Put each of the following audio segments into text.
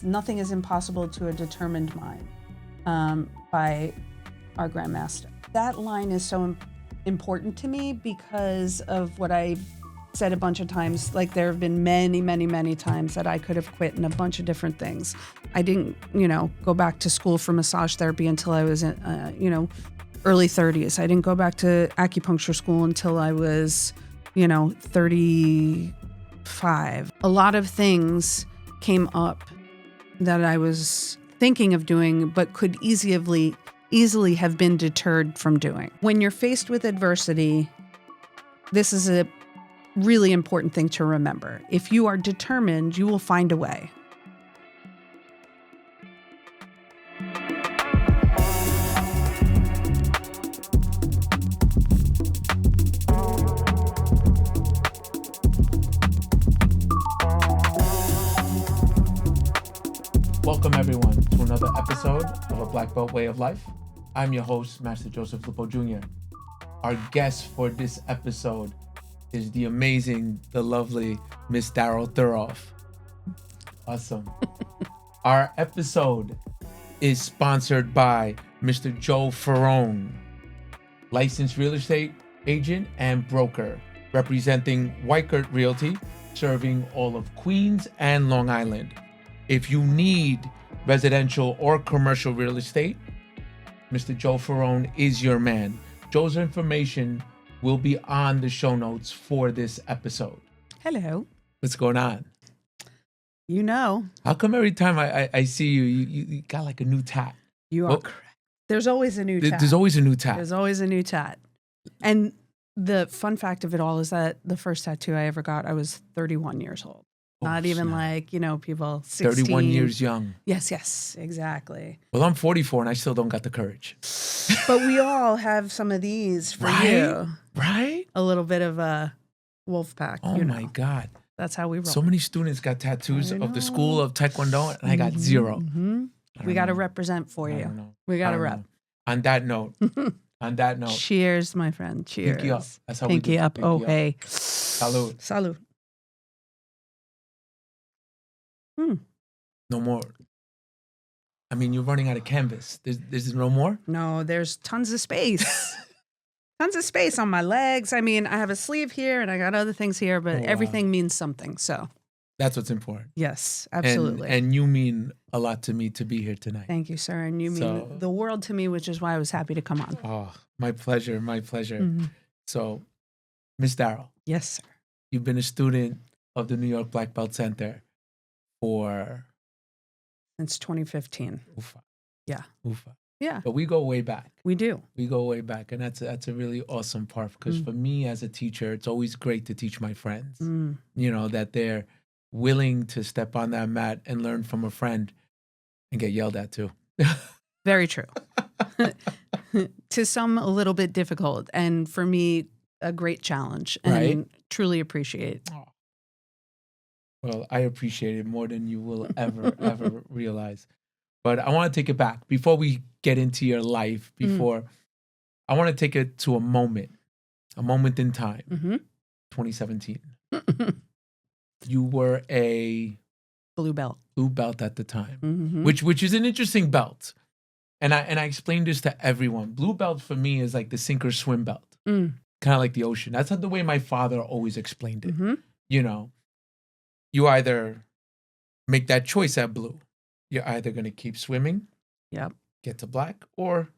Nothing is impossible to a determined mind, by our Grandmaster. That line is so important to me because of what I said a bunch of times. Like, there have been many, many, many times that I could have quit in a bunch of different things. I didn't, go back to school for massage therapy until I was in, early 30s. I didn't go back to acupuncture school until I was, 35. A lot of things came up that I was thinking of doing, but could easily have been deterred from doing. When you're faced with adversity, this is a really important thing to remember. If you are determined, you will find a way. Welcome everyone to another episode of A Black Belt Way of Life. I'm your host, Master Joseph Lupo Jr. Our guest for this episode is the amazing, the lovely Miss Daryl Thuroff. Awesome. Our episode is sponsored by Mr. Joe Ferrone, licensed real estate agent and broker, representing Weichert Realty, serving all of Queens and Long Island. If you need residential or commercial real estate, Mr. Joe Ferrone is your man. Joe's information will be on the show notes for this episode. Hello. What's going on? How come every time I see you, you got like a new tat? You are correct. There's always a new tat. There's always a new tat. There's always a new tat. And the fun fact of it all is that the first tattoo I ever got, I was 31 years old. Not even like, people 16. 31 years young. Yes, exactly. Well, I'm 44 and I still don't got the courage. But we all have some of these for you. Right? A little bit of a wolf pack. Oh my God. That's how we roll. So many students got tattoos of the school of Taekwondo and I got zero. Mm-hmm. We got to represent for you. We got to rep. On that note. Cheers, my friend. Cheers. Pinky up. That's how Pinky we do. up. Pinky up. Hey. Salud. Salud. No more. I mean, you're running out of canvas. There's no more? No, there's tons of space. Tons of space on my legs. I mean, I have a sleeve here and I got other things here, but everything means something. So that's what's important. Yes, absolutely. And you mean a lot to me to be here tonight. Thank you, sir. And you mean the world to me, which is why I was happy to come on. Oh, my pleasure. My pleasure. Mm-hmm. So, Miss Daryl. Yes, sir. You've been a student of the New York Black Belt Center since 2015. Ufa. Yeah. Ufa. Yeah. But we go way back. We do. We go way back. And that's a really awesome part because for me as a teacher, it's always great to teach my friends, that they're willing to step on that mat and learn from a friend and get yelled at too. Very true. To some, a little bit difficult. And for me, a great challenge. And truly appreciate it. Oh. Well, I appreciate it more than you will ever realize. But I want to take it back. Before we get into your life, I want to take it to a moment in time, 2017. You were a blue belt at the time, which is an interesting belt. And I explained this to everyone. Blue belt for me is like the sink or swim belt, kind of like the ocean. That's the way my father always explained it. You either make that choice at blue. You're either going to keep swimming, get to black, or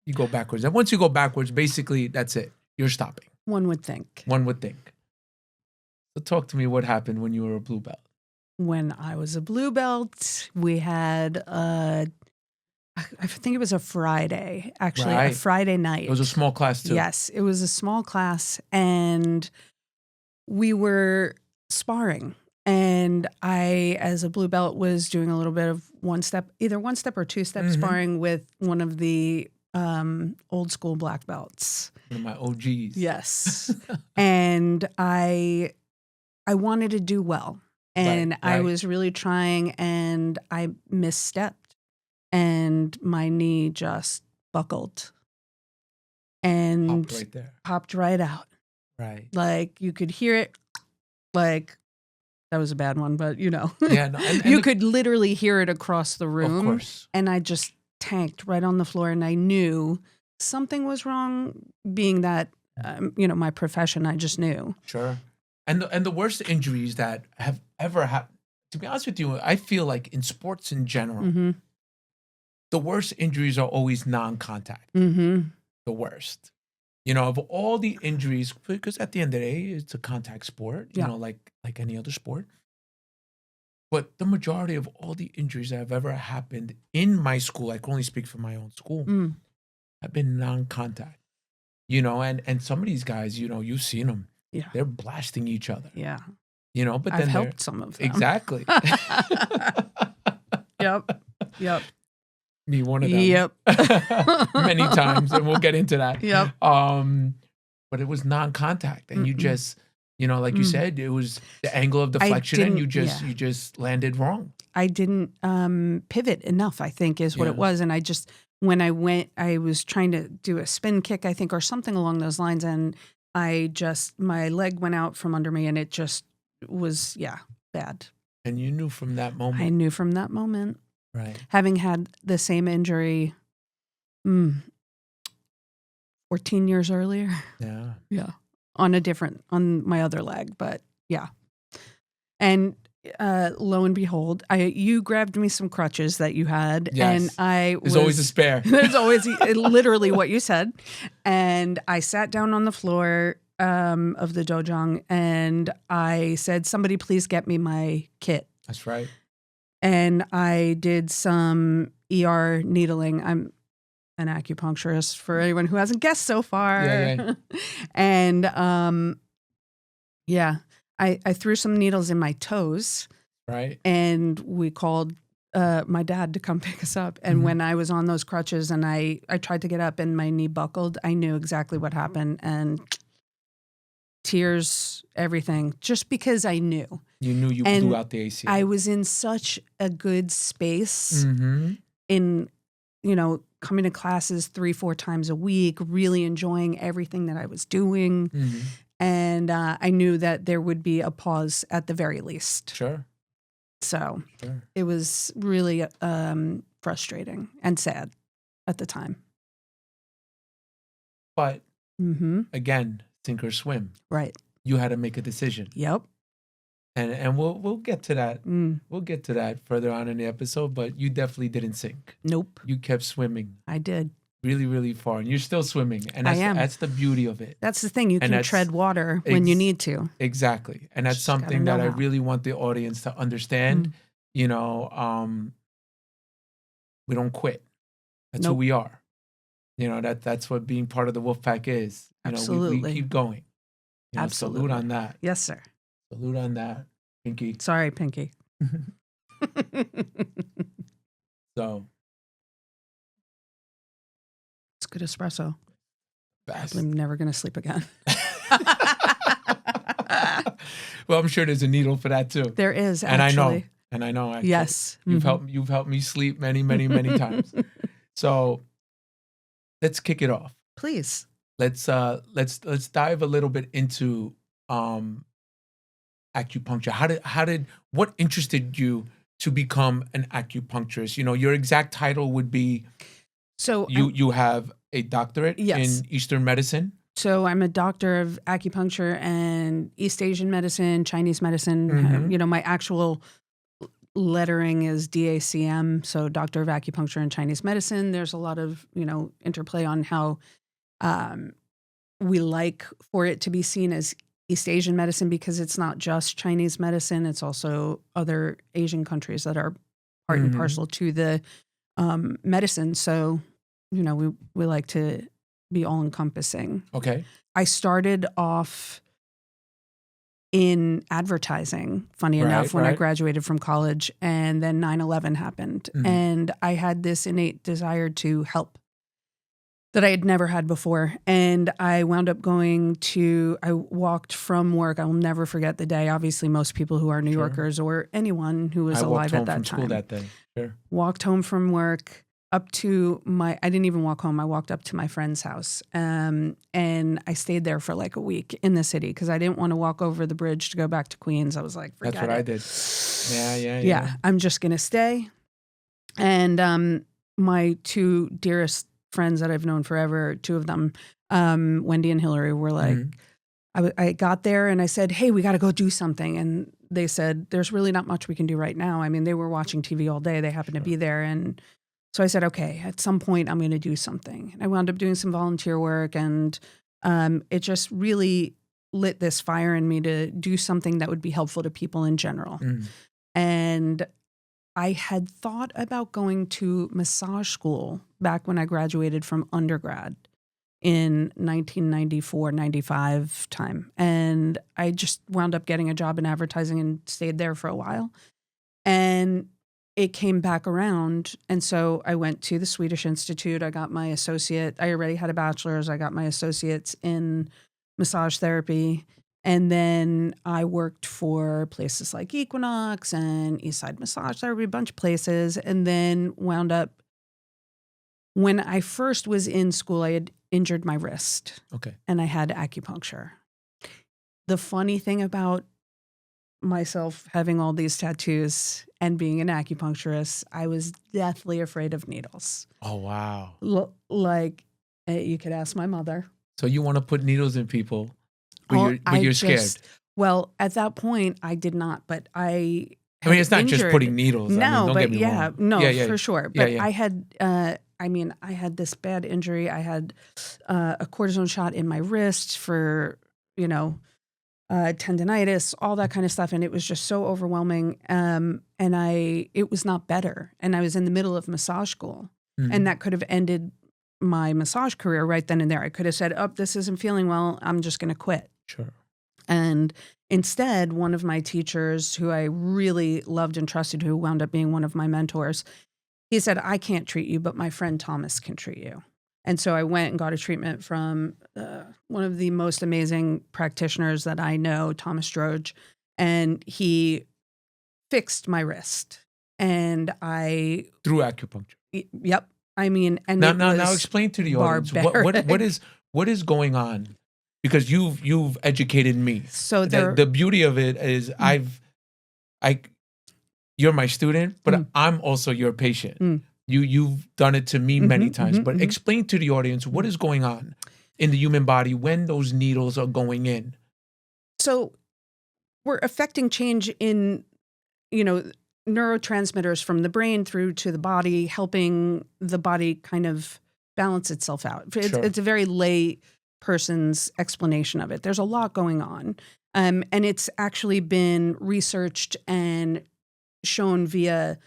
you go backwards. And once you go backwards, basically, that's it. You're stopping. One would think. So talk to me what happened when you were a blue belt. When I was a blue belt, we had, I think it was a Friday, actually, a Friday night. It was a small class too. Yes, it was a small class. And we were sparring. And I, as a blue belt, was doing a little bit of either one step or two step sparring with one of the old school black belts. One of my OGs. Yes. And I wanted to do well. And I was really trying, and I misstepped. And my knee just buckled. And popped right out. Right. Like, you could hear it, like, that was a bad one, but Yeah, no, and you could literally hear it across the room. Of course. And I just tanked right on the floor, and I knew something was wrong. Being that, my profession, I just knew. Sure. And the worst injuries that have ever happened, to be honest with you, I feel like in sports in general, Mm-hmm. the worst injuries are always non-contact. Mm-hmm. The worst. Of all the injuries, because at the end of the day, it's a contact sport, Yeah. like any other sport. But the majority of all the injuries that have ever happened in my school, I can only speak for my own school, have been non-contact. And some of these guys, you've seen them. Yeah. They're blasting each other. Yeah. But then I've helped some of them. Exactly. Yep. Me, one of them. Yep. Many times, and we'll get into that. Yep. But it was non-contact, and you just, like you said, it was the angle of deflection, and you just landed wrong. I didn't pivot enough, I think, is what it was. And when I went, I was trying to do a spin kick, I think, or something along those lines, and my leg went out from under me, and it just was, bad. And you knew from that moment. I knew from that moment. Right. Having had the same injury 14 years earlier. Yeah. Yeah. On my other leg, but yeah. And lo and behold, you grabbed me some crutches that you had. Yes. And There's always a spare. There's always literally what you said. And I sat down on the floor of the dojang, and I said, somebody please get me my kit. That's right. And I did some ER needling. I'm an acupuncturist for anyone who hasn't guessed so far. Yeah. And I threw some needles in my toes. Right. And we called my dad to come pick us up. And when I was on those crutches and I tried to get up and my knee buckled, I knew exactly what happened. And tears, everything, just because I knew. You knew you blew out the ACL. I was in such a good space in, coming to classes 3-4 times a week, really enjoying everything that I was doing. And I knew that there would be a pause at the very least. Sure. So it was really frustrating and sad at the time. But again, sink or swim. Right. You had to make a decision. Yep. And we'll get to that. We'll get to that further on in the episode, but you definitely didn't sink. Nope. You kept swimming. I did. Really, really far. And you're still swimming. And I am. That's the beauty of it. That's the thing. You can tread water when you need to. Exactly. And that's something that I really want the audience to understand. We don't quit. That's who we are. That's what being part of the wolf pack is. Absolutely. We keep going. Absolutely. Salute on that. Yes, sir. Salute on that, Pinky. Sorry, Pinky. So. It's good espresso. Best. I'm never going to sleep again. Well, I'm sure there's a needle for that too. There is, actually. And I know. Actually. Yes. You've helped me sleep many, many, many times. So let's kick it off. Please. Let's dive a little bit into acupuncture. What interested you to become an acupuncturist? Your exact title would be. So you have a doctorate in Eastern medicine. So I'm a doctor of acupuncture and East Asian medicine, Chinese medicine. My actual lettering is DACM, so Doctor of Acupuncture and Chinese Medicine. There's a lot of, interplay on how we like for it to be seen as East Asian medicine because it's not just Chinese medicine. It's also other Asian countries that are part and parcel to the medicine. So, we like to be all encompassing. Okay. I started off in advertising, funny enough, when I graduated from college, and then 9/11 happened. And I had this innate desire to help that I had never had before. And I wound up I walked from work. I will never forget the day. Obviously, most people who are New Yorkers or anyone who was alive at that time. I walked home from school that day. Sure. Walked home from work. up to I didn't even walk home. I walked up to my friend's house. And I stayed there for like a week in the city because I didn't want to walk over the bridge to go back to Queens. I was like, forget That's what it. I did. Yeah. I'm just going to stay. And my two dearest friends that I've known forever, two of them, Wendy and Hillary, were like, I got there and I said, hey, we got to go do something. And they said, there's really not much we can do right now. I mean, they were watching TV all day. They happened to be there. And so I said, okay, at some point I'm going to do something. And I wound up doing some volunteer work, and it just really lit this fire in me to do something that would be helpful to people in general. And I had thought about going to massage school back when I graduated from undergrad in 1994, 95 time. And I just wound up getting a job in advertising and stayed there for a while. And it came back around. And so I went to the Swedish Institute. I got my associate. I already had a bachelor's. I got my associates in massage therapy. And then I worked for places like Equinox and Eastside Massage Therapy, a bunch of places. And then wound up, when I first was in school, I had injured my wrist. Okay. And I had acupuncture. The funny thing about myself having all these tattoos and being an acupuncturist, I was deathly afraid of needles. Oh, wow. You could ask my mother. So you want to put needles in people, but you're scared. Well, at that point, I did not, but I mean, it's not just putting needles. No, don't but get me wrong. No, for sure. But yeah. I had, I had this bad injury. I had a cortisone shot in my wrist for, tendinitis, all that kind of stuff. And it was just so overwhelming. And it was not better. And I was in the middle of massage school, and that could have ended my massage career right then and there. I could have said, this isn't feeling well. I'm just going to quit. Sure. And instead, one of my teachers who I really loved and trusted, who wound up being one of my mentors, he said, I can't treat you, but my friend Thomas can treat you. And so I went and got a treatment from one of the most amazing practitioners that I know, Thomas Droge, and he fixed my wrist. And through acupuncture. Yep. I mean, and now explain to the audience what is going on, because you've educated me. So the beauty of it is you're my student, but I'm also your patient. You've done it to me many times, but explain to the audience what is going on in the human body when those needles are going in. So we're affecting change in, neurotransmitters from the brain through to the body, helping the body kind of balance itself out. It's a very lay person's explanation of it. There's a lot going on. And it's actually been researched and shown via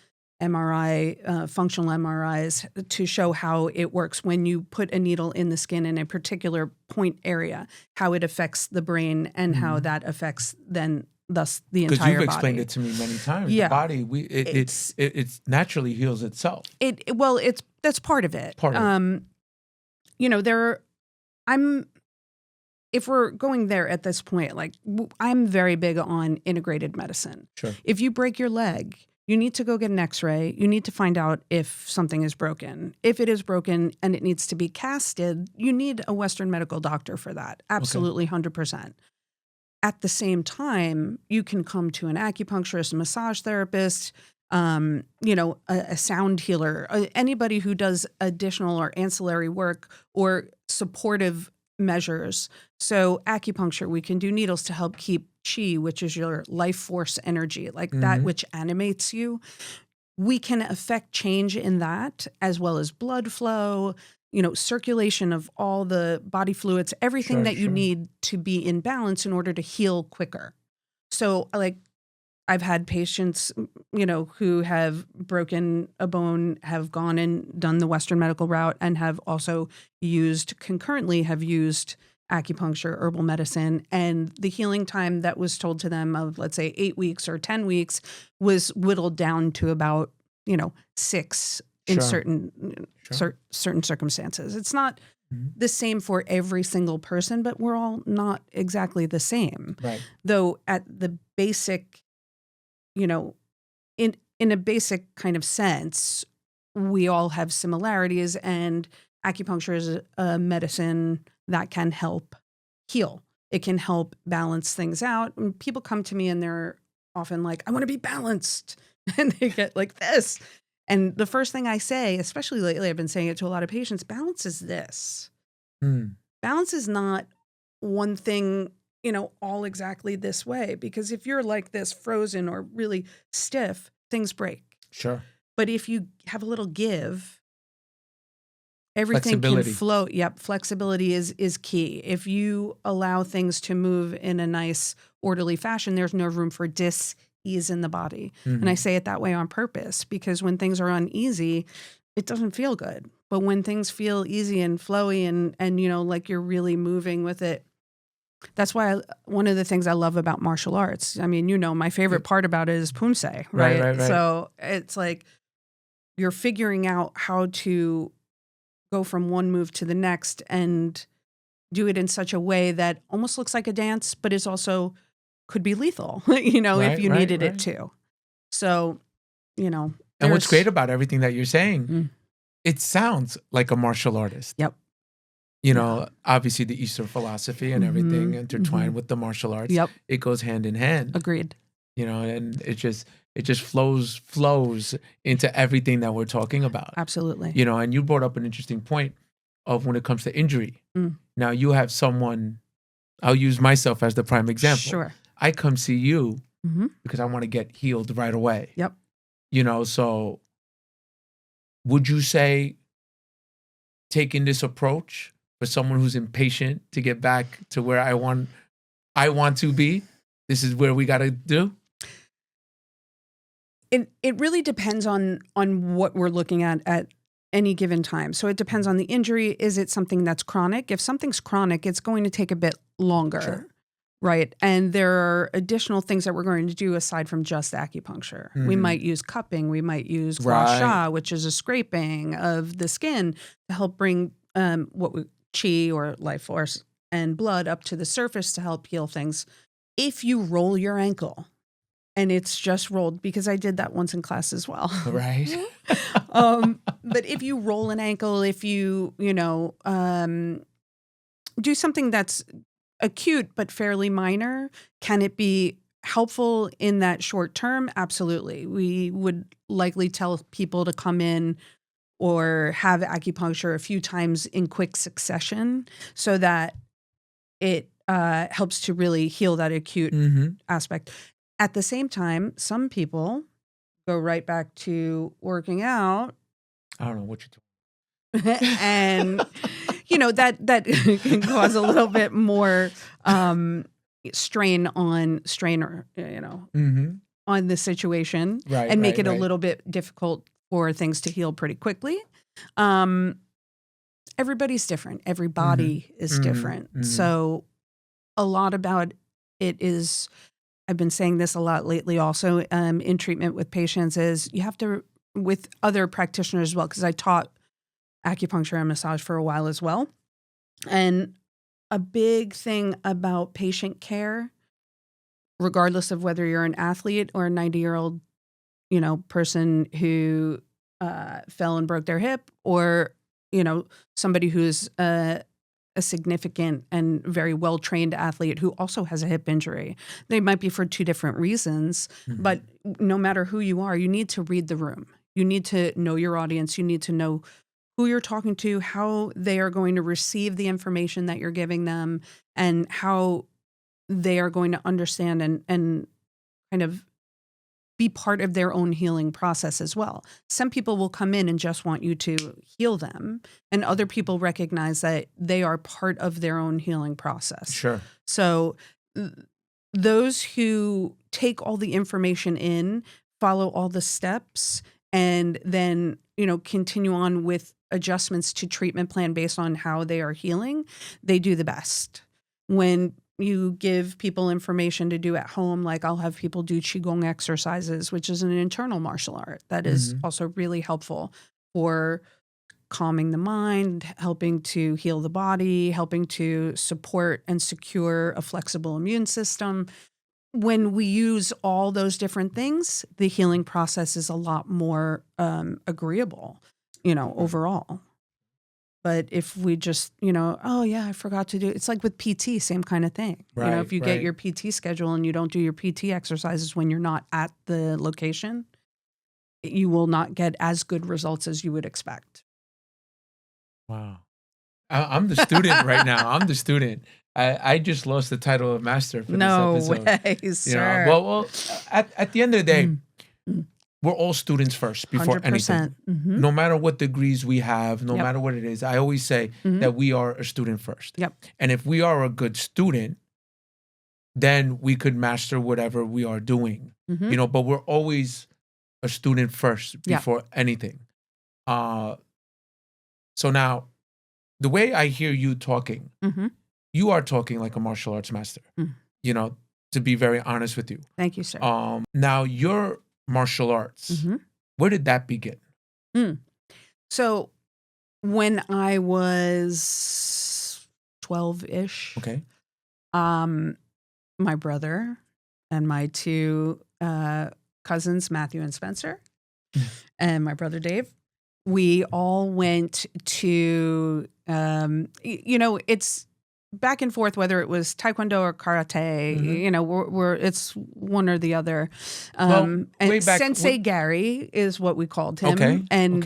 MRI, functional MRIs, to show how it works when you put a needle in the skin in a particular point area, how it affects the brain and how that affects thus the entire body. Because you've explained it to me many times. Yeah. The body, it naturally heals itself. That's part of it. If we're going there at this point, I'm very big on integrated medicine. Sure. If you break your leg, you need to go get an x-ray. You need to find out if something is broken. If it is broken and it needs to be casted, you need a Western medical doctor for that. Absolutely, 100%. At the same time, you can come to an acupuncturist, a massage therapist, a sound healer, anybody who does additional or ancillary work or supportive measures. So acupuncture, we can do needles to help keep chi, which is your life force energy, that which animates you. We can affect change in that, as well as blood flow, circulation of all the body fluids, everything that you need to be in balance in order to heal quicker. So I've had patients, who have broken a bone, have gone and done the Western medical route, and have also concurrently used acupuncture, herbal medicine, and the healing time that was told to them of, let's say, 8 weeks or 10 weeks was whittled down to about, 6 in certain circumstances. It's not the same for every single person, but we're all not exactly the same. Right. Though at the basic, in a basic kind of sense, we all have similarities, and acupuncture is a medicine that can help heal. It can help balance things out. And people come to me and they're often like, I want to be balanced. And they get like this. And the first thing I say, especially lately, I've been saying it to a lot of patients, balance is this. Balance is not one thing, all exactly this way. Because if you're like this, frozen or really stiff, things break. Sure. But if you have a little give, everything can Flexibility. flow. Yep. Flexibility is key. If you allow things to move in a nice, orderly fashion, there's no room for dis-ease in the body. And I say it that way on purpose, because when things are uneasy, it doesn't feel good. But when things feel easy and flowy and like you're really moving with it, that's why one of the things I love about martial arts, I mean, my favorite part about it is Pumse, right? Right. So it's like you're figuring out how to go from one move to the next and do it in such a way that almost looks like a dance, but is also could be lethal, if you needed it to. So, And what's great about everything that you're saying, it sounds like a martial artist. Yep. Obviously the Eastern philosophy and everything intertwined with the martial arts. Yep. It goes hand in hand. Agreed. And it just flows into everything that we're talking about. Absolutely. And you brought up an interesting point of when it comes to injury. Now you have someone, I'll use myself as the prime example. Sure. I come see you because I want to get healed right away. Yep. So would you say taking this approach for someone who's impatient to get back to where I want to be, this is where we got to do? It really depends on what we're looking at any given time. So it depends on the injury. Is it something that's chronic? If something's chronic, it's going to take a bit longer. Sure. Right. And there are additional things that we're going to do aside from just acupuncture. We might use cupping. We might use gua sha, which is a scraping of the skin to help bring qi or life force and blood up to the surface to help heal things. If you roll your ankle and it's just rolled, because I did that once in class as well. Right. But if you roll an ankle, if you, do something that's acute but fairly minor, can it be helpful in that short term? Absolutely. We would likely tell people to come in or have acupuncture a few times in quick succession so that it helps to really heal that acute aspect. At the same time, some people go right back to working out. I don't know what you're doing. And that can cause a little bit more strain on the situation, and make it a little bit difficult for things to heal pretty quickly. Everybody's different. Every body is different. So a lot about it is, I've been saying this a lot lately also in treatment with patients, is you have to, with other practitioners as well, because I taught acupuncture and massage for a while as well. And a big thing about patient care, regardless of whether you're an athlete or a 90-year-old, person who fell and broke their hip, or, somebody who's a significant and very well-trained athlete who also has a hip injury. They might be for two different reasons, but no matter who you are, you need to read the room. You need to know your audience. You need to know who you're talking to, how they are going to receive the information that you're giving them, and how they are going to understand and kind of be part of their own healing process as well. Some people will come in and just want you to heal them, and other people recognize that they are part of their own healing process. Sure. So those who take all the information in, follow all the steps, and then, continue on with adjustments to treatment plan based on how they are healing, they do the best. When you give people information to do at home, like I'll have people do Qigong exercises, which is an internal martial art that is also really helpful for calming the mind, helping to heal the body, helping to support and secure a flexible immune system. when we use all those different things, the healing process is a lot more agreeable, overall. But if we just, oh yeah, I forgot to do it. It's like with PT, same kind of thing. Right, if you get your PT schedule and you don't do your PT exercises when you're not at the location, you will not get as good results as you would expect. Wow. I'm the student right now. I'm the student. I just lost the title of master for this episode. No way, sir. Well, at the end of the day, we're all students first before 100%. anything. Mm-hmm. No matter what degrees we have, no matter what it is, I always say that we are a student first. Yep. And if we are a good student, then we could master whatever we are doing. But we're always a student first before anything. So now, the way I hear you talking, you are talking like a martial arts master, to be very honest with you. Thank you, sir. Now, your martial arts, where did that begin? So when I was 12-ish, Okay. My brother and my two cousins, Matthew and Spencer, and my brother Dave, we all went to, it's back and forth whether it was Taekwondo or Karate. It's one or the other. And Sensei Gary is what we called him. Okay. And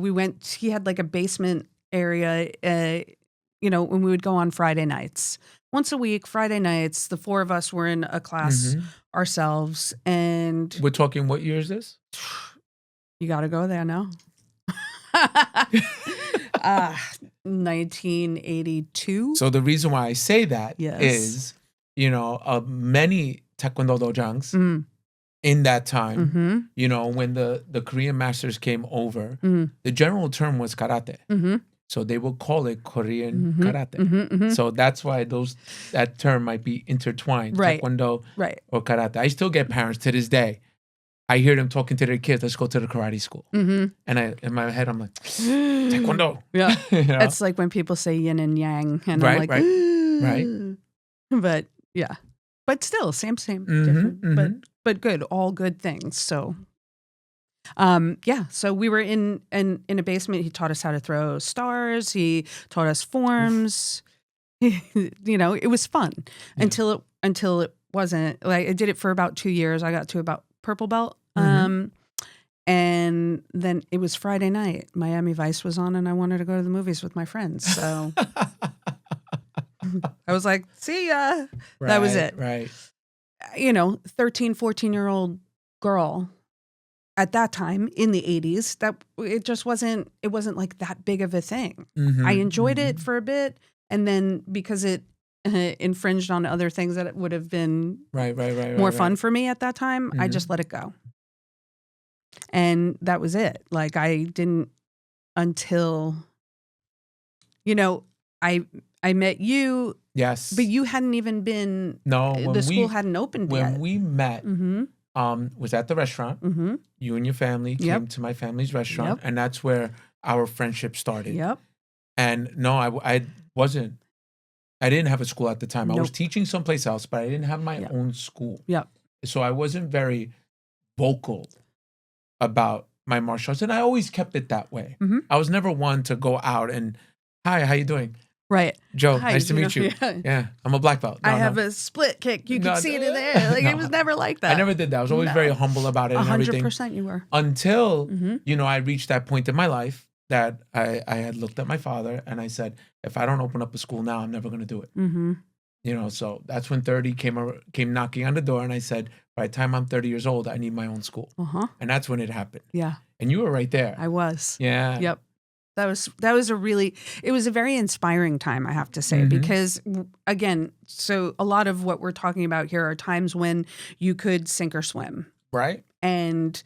we went. He had like a basement area. When we would go on Friday nights. Once a week, Friday nights, the four of us were in a class ourselves. And we're talking, what year is this? You got to go there now. 1982. So the reason why I say that is, many Taekwondo dojangs in that time, when the Korean masters came over, the general term was karate. So they will call it Korean karate. So that's why that term might be intertwined, Taekwondo or karate. I still get parents to this day. I hear them talking to their kids, let's go to the karate school. And in my head, I'm like, Taekwondo. Yeah. It's like when people say yin and yang. And I'm like, right. But yeah. But still, same, different. But good, all good things. So, so we were in a basement. He taught us how to throw stars. He taught us forms. It was fun until it wasn't. Like I did it for about 2 years. I got to about purple belt. And then it was Friday night. Miami Vice was on and I wanted to go to the movies with my friends. So I was like, see ya. That was it. Right. 13, 14-year-old girl at that time in the 80s, that it wasn't like that big of a thing. I enjoyed it for a bit. And then because it infringed on other things that it would have been more fun for me at that time, I just let it go. And that was it. Like I didn't until, I met you. Yes. But you hadn't even been, the school hadn't opened yet. When we met, was at the restaurant. You and your family came to my family's restaurant. And that's where our friendship started. Yep. And no, I didn't have a school at the time. I was teaching someplace else, but I didn't have my own school. Yep. So I wasn't very vocal about my martial arts. And I always kept it that way. I was never one to go out and, hi, how you doing? Right. Joe, hi, nice to meet you. Yeah, I'm a black belt. I have a split kick. You can see it in there. Like it was never like that. I never did that. I was always very humble about it and everything. 100% you were. Until, I reached that point in my life that I had looked at my father and I said, if I don't open up a school now, I'm never going to do it. So that's when 30 came knocking on the door and I said, by the time I'm 30 years old, I need my own school. And that's when it happened. Yeah. And you were right there. I was. Yeah. Yep. It was a very inspiring time, I have to say, because again, so a lot of what we're talking about here are times when you could sink or swim. Right. And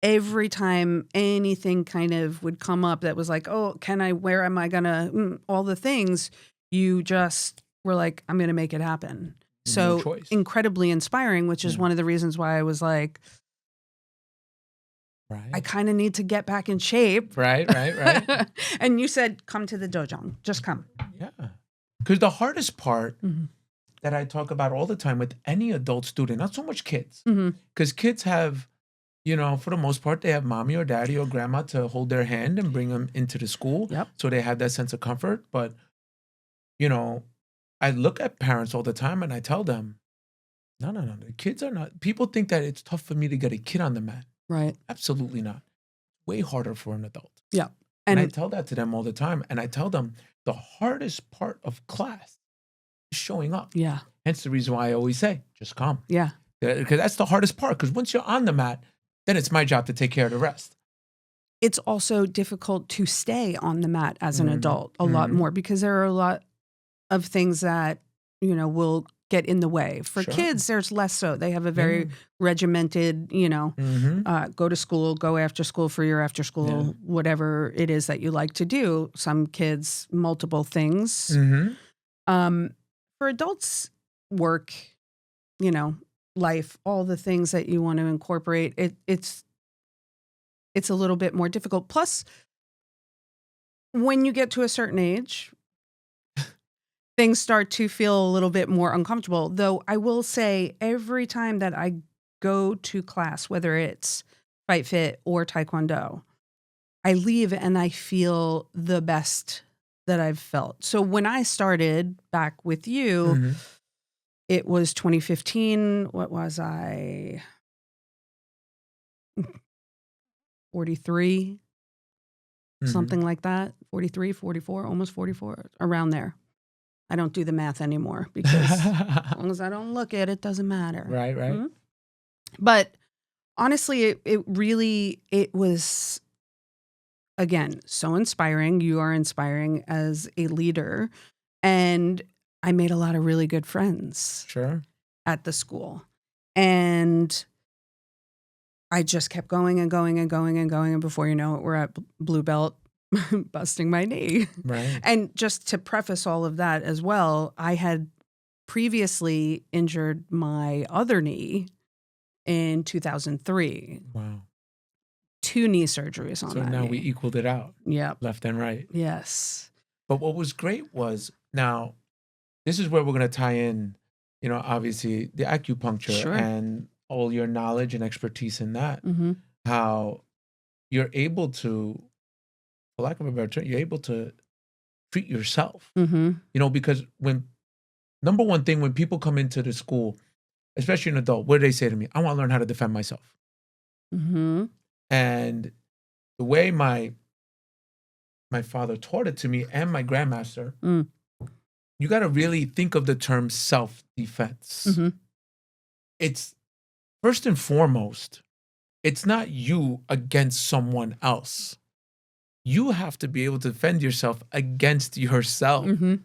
every time anything kind of would come up that was like, oh, where am I gonna, all the things, you just were like, I'm going to make it happen. No So choice. incredibly inspiring, which is one of the reasons why I was like, I kind of need to get back in shape. Right. And you said, come to the dojo. Just come. Yeah. Because the hardest part that I talk about all the time with any adult student, not so much kids, Mm-hmm. because kids have, for the most part, they have mommy or daddy or grandma to hold their hand and bring them into the school. Yep. So they have that sense of comfort. But, I look at parents all the time and I tell them, no. The kids are not. People think that it's tough for me to get a kid on the mat. Right. Absolutely not. Way harder for an adult. Yeah. And I tell that to them all the time. And I tell them the hardest part of class is showing up. Yeah. Hence the reason why I always say, just come. Yeah. Because that's the hardest part. Because once you're on the mat, then it's my job to take care of the rest. It's also difficult to stay on the mat as an adult a lot Mhm. more because there are a lot of things that, will get in the way. For Sure. kids, there's less so. They have a very regimented, Mhm. go to school, go after school for your after school, whatever it is that you like to do. Some kids, multiple things. Mhm. For adults, work, life, all the things that you want to incorporate, it's a little bit more difficult. Plus, when you get to a certain age, things start to feel a little bit more uncomfortable. Though I will say every time that I go to class, whether it's Fight Fit or Taekwondo, I leave and I feel the best that I've felt. So when I started back with you, Mhm. it was 2015. What was I? 43, Mhm. something like that. 43, 44, almost 44, around there. I don't do the math anymore because as long as I don't look at it, doesn't matter. Right. Mhm. But honestly, it was, again, so inspiring. You are inspiring as a leader. And I made a lot of really good friends Sure. at the school. And I just kept going and going and going and going. And before you know it, we're at blue belt, busting my knee. Right. And just to preface all of that as well, I had previously injured my other knee in 2003. Wow. 2 knee surgeries on So that now knee. we equaled it out, Yep. left and right. Yes. But what was great was, now, this is where we're going to tie in, obviously the acupuncture Sure. and all your knowledge and expertise in that. Mm-hmm. How you're able to, for lack of a better term, you're able to treat yourself. Mm-hmm. Because number one thing, when people come into the school, especially an adult, what do they say to me? I want to learn how to defend myself. Mm-hmm. And the way my father taught it to me and my grandmaster, you got to really think of the term self-defense. Mm-hmm. It's first and foremost, it's not you against someone else. You have to be able to defend yourself against yourself. Mm-hmm.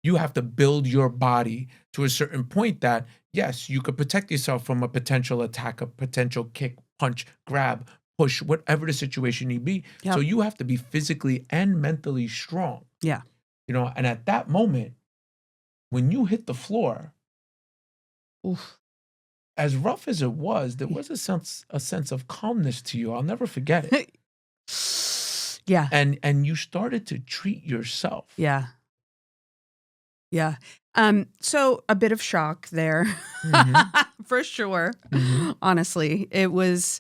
You have to build your body to a certain point that, yes, you could protect yourself from a potential attack, a potential kick, punch, grab, push, whatever the situation may be. Yep. So you have to be physically and mentally strong. Yeah. And at that moment, when you hit the floor, Oof. as rough as it was, there was a sense of calmness to you. I'll never forget it. Yeah. And you started to treat yourself. Yeah. Yeah. So a bit of shock there, for sure. Mhm. Honestly, it was,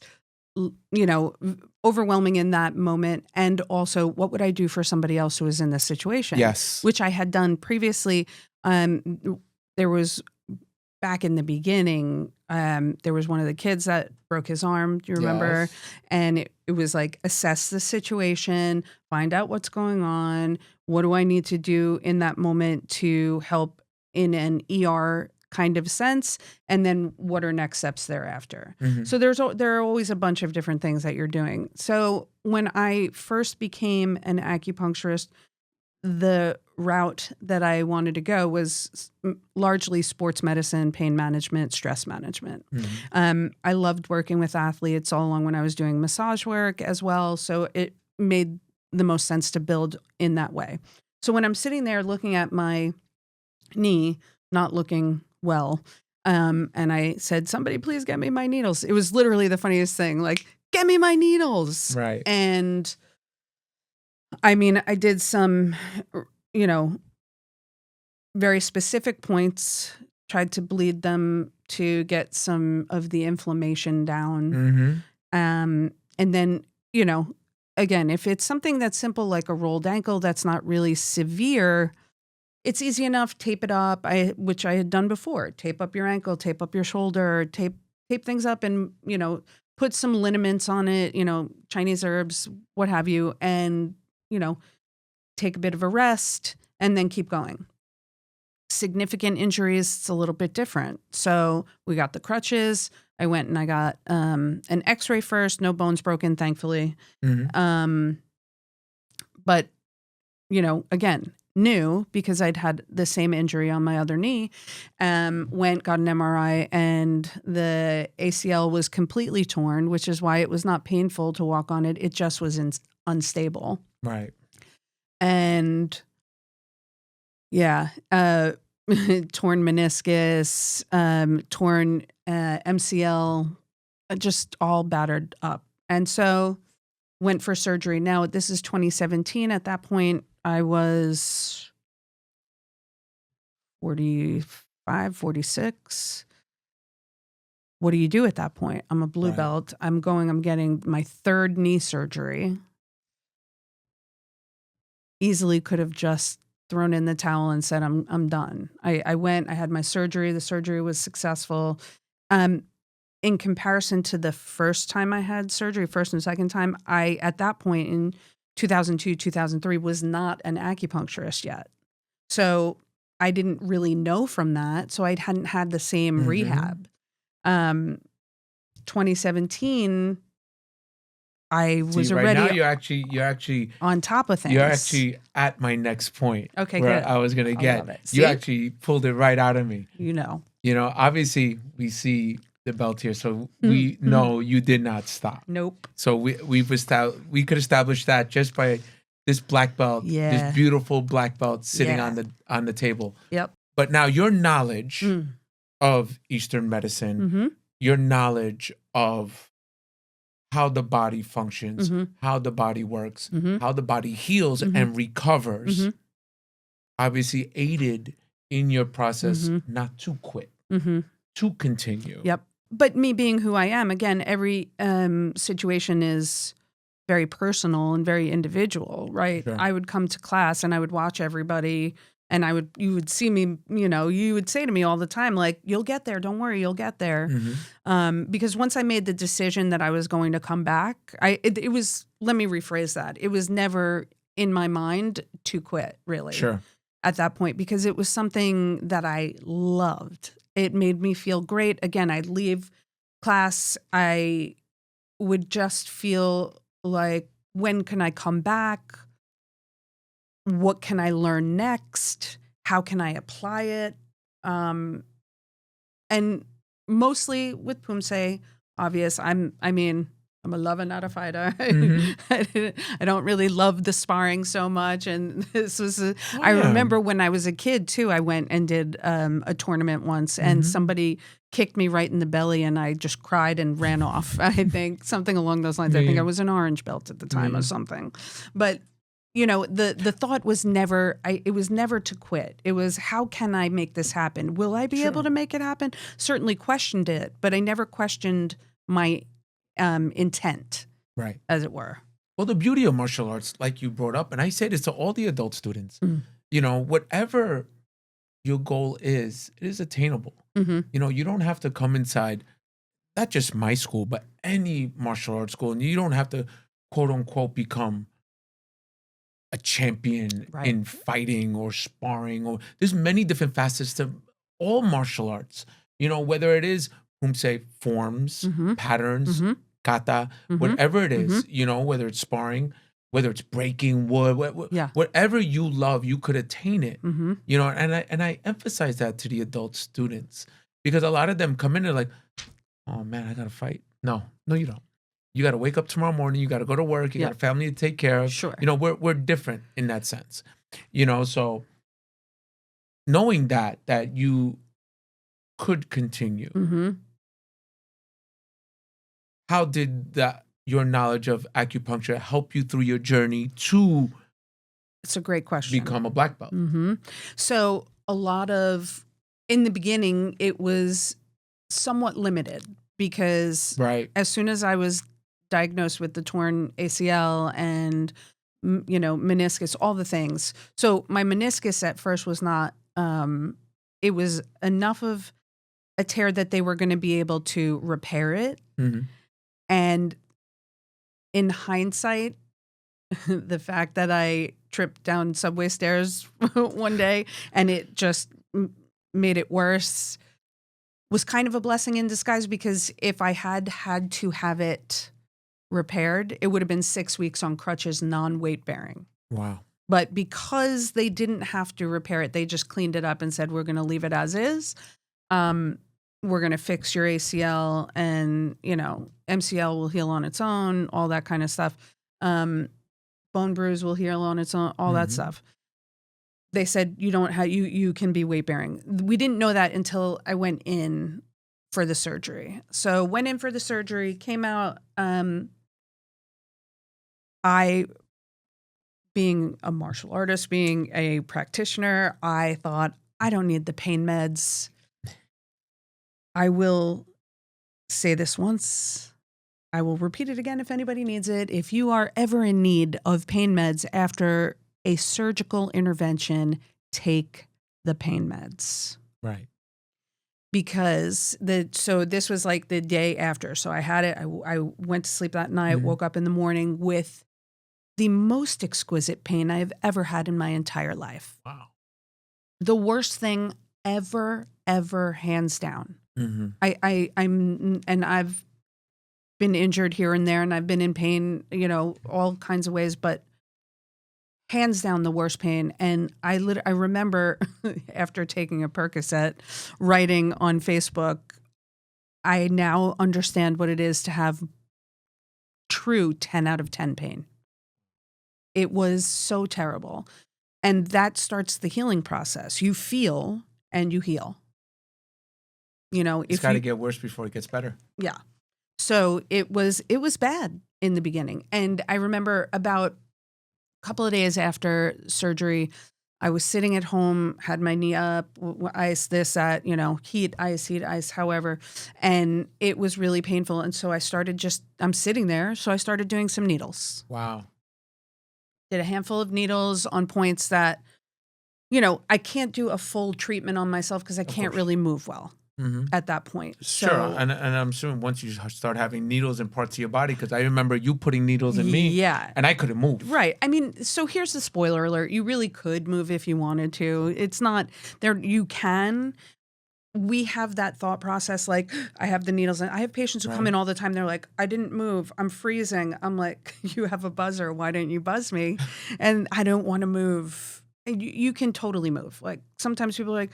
overwhelming in that moment. And also, what would I do for somebody else who was in this situation? Yes. Which I had done previously. There was, back in the beginning, there was one of the kids that broke his arm. Do you remember? Yes. And it was like, assess the situation, find out what's going on. What do I need to do in that moment to help in an ER kind of sense? And then what are next steps thereafter? Mhm. So there are always a bunch of different things that you're doing. So when I first became an acupuncturist, the route that I wanted to go was largely sports medicine, pain management, stress management. Mhm. I loved working with athletes all along when I was doing massage work as well. So it made the most sense to build in that way. So when I'm sitting there looking at my knee, not looking well, and I said, somebody please get me my needles. It was literally the funniest thing, like, get me my needles. Right. And I mean, I did some, very specific points, tried to bleed them to get some of the inflammation down. Mm-hmm. And then, again, if it's something that's simple like a rolled ankle that's not really severe, it's easy enough. Tape it up, which I had done before. Tape up your ankle, tape up your shoulder, tape things up, and put some liniments on it. Chinese herbs, what have you, and take a bit of a rest, and then keep going. Significant injuries, it's a little bit different. So we got the crutches. I went and I got an X-ray first. No bones broken, thankfully. Mm-hmm. But again, new because I'd had the same injury on my other knee. Went, got an MRI, and the ACL was completely torn, which is why it was not painful to walk on it. It just was unstable. Right. And yeah, torn meniscus, torn MCL, just all battered up. And so went for surgery. Now, this is 2017. At that point, I was 45, 46. What do you do at that point? I'm a blue belt. I'm getting my third knee surgery. Easily could have just thrown in the towel and said, I'm done. I went, I had my surgery. The surgery was successful. In comparison to the first time I had surgery, first and second time, I, at that point in 2002, 2003, was not an acupuncturist yet. So I didn't really know from that. So I hadn't had the same rehab. 2017, I was already right now you're actually on top of things. You're actually at my next point. Okay, where good. I was gonna get. See? You actually pulled it right out of me. Obviously we see the belt here, so we know you did not stop. Nope. So we could establish that just by this black belt, this beautiful black belt sitting on the table. Yep. But now your knowledge of Eastern medicine, your knowledge of how the body functions, how the body works, how the body heals and recovers, obviously aided in your process not to quit, to continue. Yep. But me being who I am, again, every situation is very personal and very individual, right? Sure. I would come to class and I would watch everybody, and you would see me, you would say to me all the time, like, you'll get there. Don't worry, you'll get there. Because once I made the decision that I was going to come back, it was, let me rephrase that. It was never in my mind to quit, really. Sure. At that point, because it was something that I loved. It made me feel great. Again, I'd leave class. I would just feel like, when can I come back? What can I learn next? How can I apply it? And mostly with Pumse, obvious. I'm a lover, not a fighter. I don't really love the sparring so much. And this was, I remember when I was a kid too, I went and did a tournament once, and somebody kicked me right in the belly, and I just cried and ran off. I think something along those lines. I think I was an orange belt at the time or something. But the thought was never, it was never to quit. It was, how can I make this happen? Will I be able to make it happen? Certainly questioned it, but I never questioned my intent, right, as it were. Well, the beauty of martial arts, like you brought up, and I say this to all the adult students, whatever your goal is, it is attainable. You don't have to come inside, not just my school, but any martial arts school, and you don't have to, quote unquote, become a champion in fighting or sparring, or there's many different facets to all martial arts. Whether it is Pumse forms, patterns, kata, whatever it is, whether it's sparring, whether it's breaking wood, whatever you love, you could attain it. And I emphasize that to the adult students, because a lot of them come in and like, oh man, I gotta fight. No, you don't. You got to wake up tomorrow morning. You got to go to work. You got a family to take care of. Sure. We're different in that sense. So knowing that you could continue, how did your knowledge of acupuncture help you through your journey to? It's a great question. Become a black belt. So a lot of, in the beginning, it was somewhat limited because Right. as soon as I was diagnosed with the torn ACL and, meniscus, all the things. So my meniscus at first was not, it was enough of a tear that they were going to be able to repair it. Mm-hmm. And in hindsight, the fact that I tripped down subway stairs one day and it just made it worse was kind of a blessing in disguise, because if I had to have it repaired, it would have been 6 weeks on crutches, non-weight bearing. Wow. But because they didn't have to repair it, they just cleaned it up and said, we're going to leave it as is. We're going to fix your ACL and, MCL will heal on its own, all that kind of stuff. Bone bruise will heal on its own, all that stuff. They said, you can be weight bearing. We didn't know that until I went in for the surgery. So went in for the surgery, came out. I, being a martial artist, being a practitioner, I thought, I don't need the pain meds. I will say this once. I will repeat it again if anybody needs it. If you are ever in need of pain meds after a surgical intervention, take the pain meds. Right. Because so this was like the day after. So I had it. I went to sleep that night, woke up in the morning with the most exquisite pain I have ever had in my entire life. Wow. The worst thing ever, hands down. I've been injured here and there, and I've been in pain, all kinds of ways, but hands down the worst pain. And I remember after taking a Percocet, writing on Facebook, I now understand what it is to have true 10 out of 10 pain. It was so terrible. And that starts the healing process. You feel and you heal. It's got to get worse before it gets better. Yeah. So it was bad in the beginning. And I remember about a couple of days after surgery, I was sitting at home, had my knee up, ice, this, that, heat, ice, however, and it was really painful. And so I'm sitting there. So I started doing some needles. Wow. Did a handful of needles on points that, I can't do a full treatment on myself because I can't really move well. At that point. Sure. So, and I'm assuming once you start having needles in parts of your body, because I remember you putting needles in me. Yeah. And I couldn't move. Right. I mean, so here's the spoiler alert. You really could move if you wanted to. It's not there. You can. We have that thought process. Like, I have the needles and I have patients who come in all the time. They're like, I didn't move. I'm freezing. I'm like, you have a buzzer. Why didn't you buzz me? And I don't want to move. And you can totally move. Like, sometimes people are like,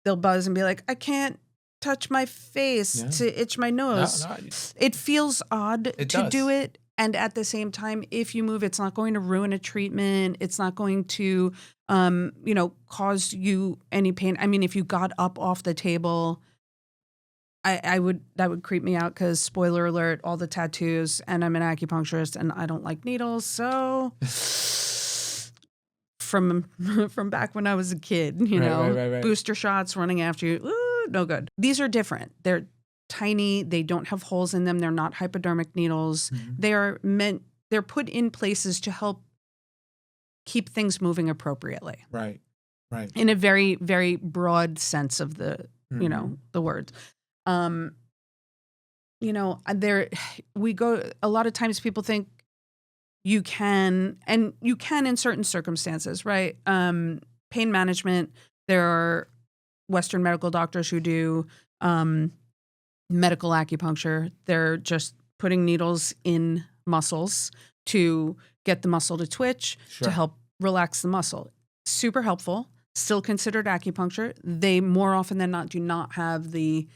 they'll buzz and be like, I can't touch my face to itch my nose. No. It feels odd to do it. And at the same time, if you move, it's not going to ruin a treatment. It's not going to, cause you any pain. I mean, if you got up off the table, that would creep me out because, spoiler alert, all the tattoos, and I'm an acupuncturist and I don't like needles. So from back when I was a kid, right. Booster shots running after you. Ooh, no good. These are different. They're tiny. They don't have holes in them. They're not hypodermic needles. They're put in places to help keep things moving appropriately. Right. In a very, very broad sense of the, the word. We go, a lot of times people think you can in certain circumstances, right? Pain management, there are Western medical doctors who do medical acupuncture. They're just putting needles in muscles to get the muscle to twitch, to help relax the muscle. Super helpful. Still considered acupuncture. They more often than not do not have the,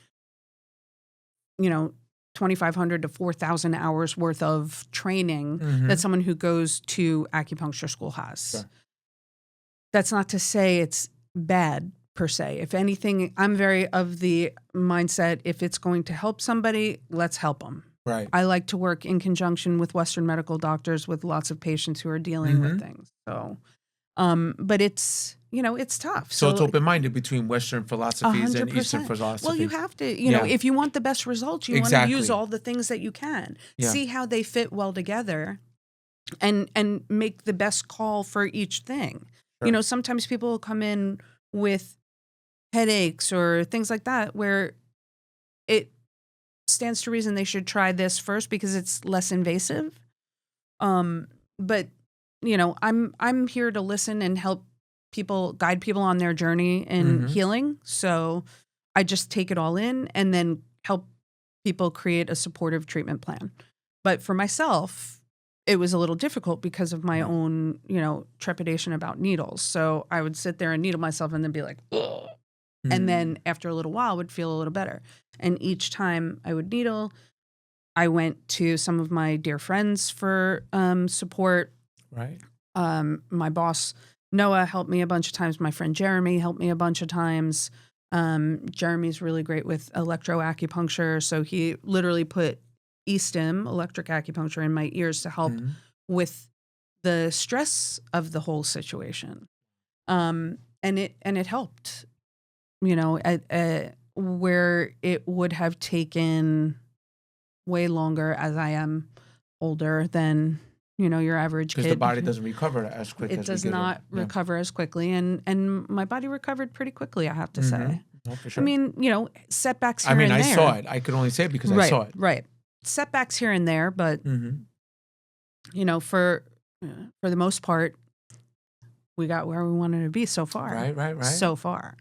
2,500 to 4,000 hours worth of training that someone who goes to acupuncture school has. Sure. That's not to say it's bad per se. If anything, I'm very of the mindset, if it's going to help somebody, let's help them. Right. I like to work in conjunction with Western medical doctors with lots of patients who are dealing with things. So, But it's, it's tough. So it's open-minded between Western philosophies and Eastern 100%. philosophy. Well, you have to, if you want the best results, you want to use all the things that you can. Yeah. See how they fit well together and make the best call for each thing. Sure. Sometimes people will come in with headaches or things like that where it stands to reason they should try this first because it's less invasive. But I'm here to listen and help people, guide people on their journey in healing. So I just take it all in and then help people create a supportive treatment plan. But for myself, it was a little difficult because of my own, trepidation about needles. So I would sit there and needle myself and then be like, ugh. And then after a little while, would feel a little better. And each time I would needle, I went to some of my dear friends for support. Right. My boss, Noah, helped me a bunch of times. My friend Jeremy helped me a bunch of times. Jeremy's really great with electroacupuncture. So he literally put e-stim, electric acupuncture, in my ears to help with the stress of the whole situation. And it helped, where it would have taken way longer as I am older than, your average kid. Because the body doesn't recover as quick as it does not recover as quickly. And my body recovered pretty quickly, I have to say. Oh, for sure. I mean, setbacks here and there. I saw it. I could only say it because I saw it. Right. Setbacks here and there, but, for the most part, we got where we wanted to be so far. Right. So far.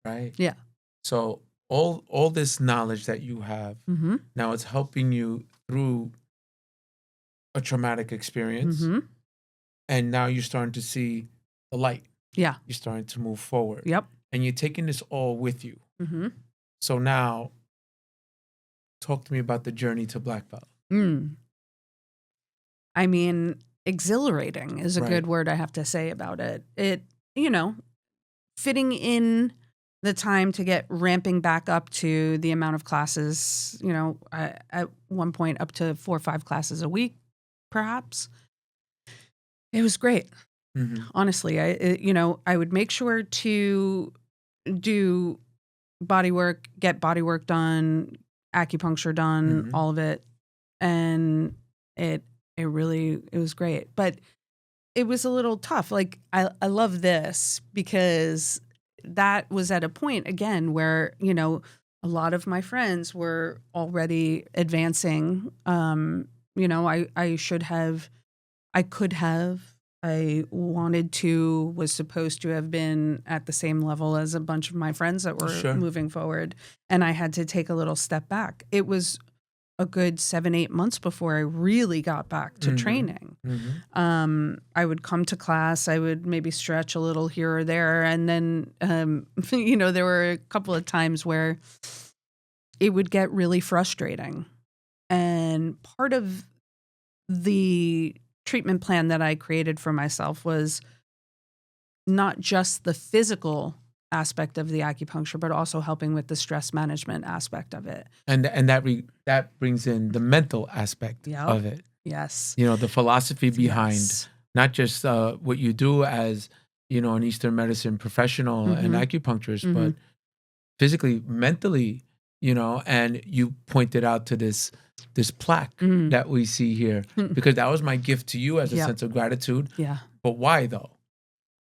Right. Yeah. So all this knowledge that you have now, it's helping you through a traumatic experience, and now you're starting to see the light. Yeah. You're starting to move forward. Yep. And you're taking this all with you. So now, talk to me about the journey to black belt. I mean, exhilarating is a good word I have to say about it. It, fitting in the time to get ramping back up to the amount of classes, at one point up to 4 or 5 classes a week, perhaps. It was great. Honestly, I would make sure to do body work, get body work done, acupuncture done, all of it. And it was great. But it was a little tough. Like, I love this because that was at a point, again, where, a lot of my friends were already advancing. I wanted to, was supposed to have been at the same level as a bunch of my friends that were moving forward. And I had to take a little step back. It was a good 7-8 months before I really got back to training. I would come to class, I would maybe stretch a little here or there. And then, there were a couple of times where it would get really frustrating. And part of the treatment plan that I created for myself was not just the physical aspect of the acupuncture, but also helping with the stress management aspect of it. And that brings in the mental aspect of it. Yes. The philosophy behind not just what you do as, an Eastern medicine professional and acupuncturist, but physically, mentally, and you pointed out to this plaque that we see here, because that was my gift to you as a sense of gratitude. Yeah. But why though?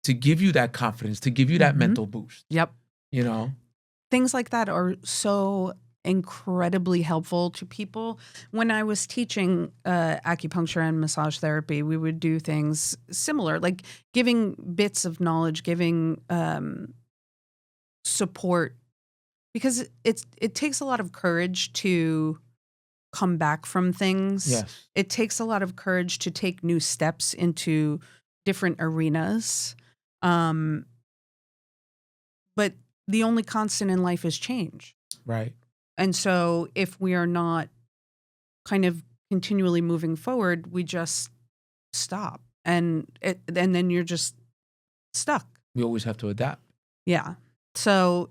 To give you that confidence, to give you that mental boost. Yep. Things like that are so incredibly helpful to people. When I was teaching acupuncture and massage therapy, we would do things similar, like giving bits of knowledge, giving support, because it takes a lot of courage to come back from things. Yes. It takes a lot of courage to take new steps into different arenas. But the only constant in life is change. Right. And so if we are not kind of continually moving forward, we just stop. And then you're just stuck. We always have to adapt. Yeah. So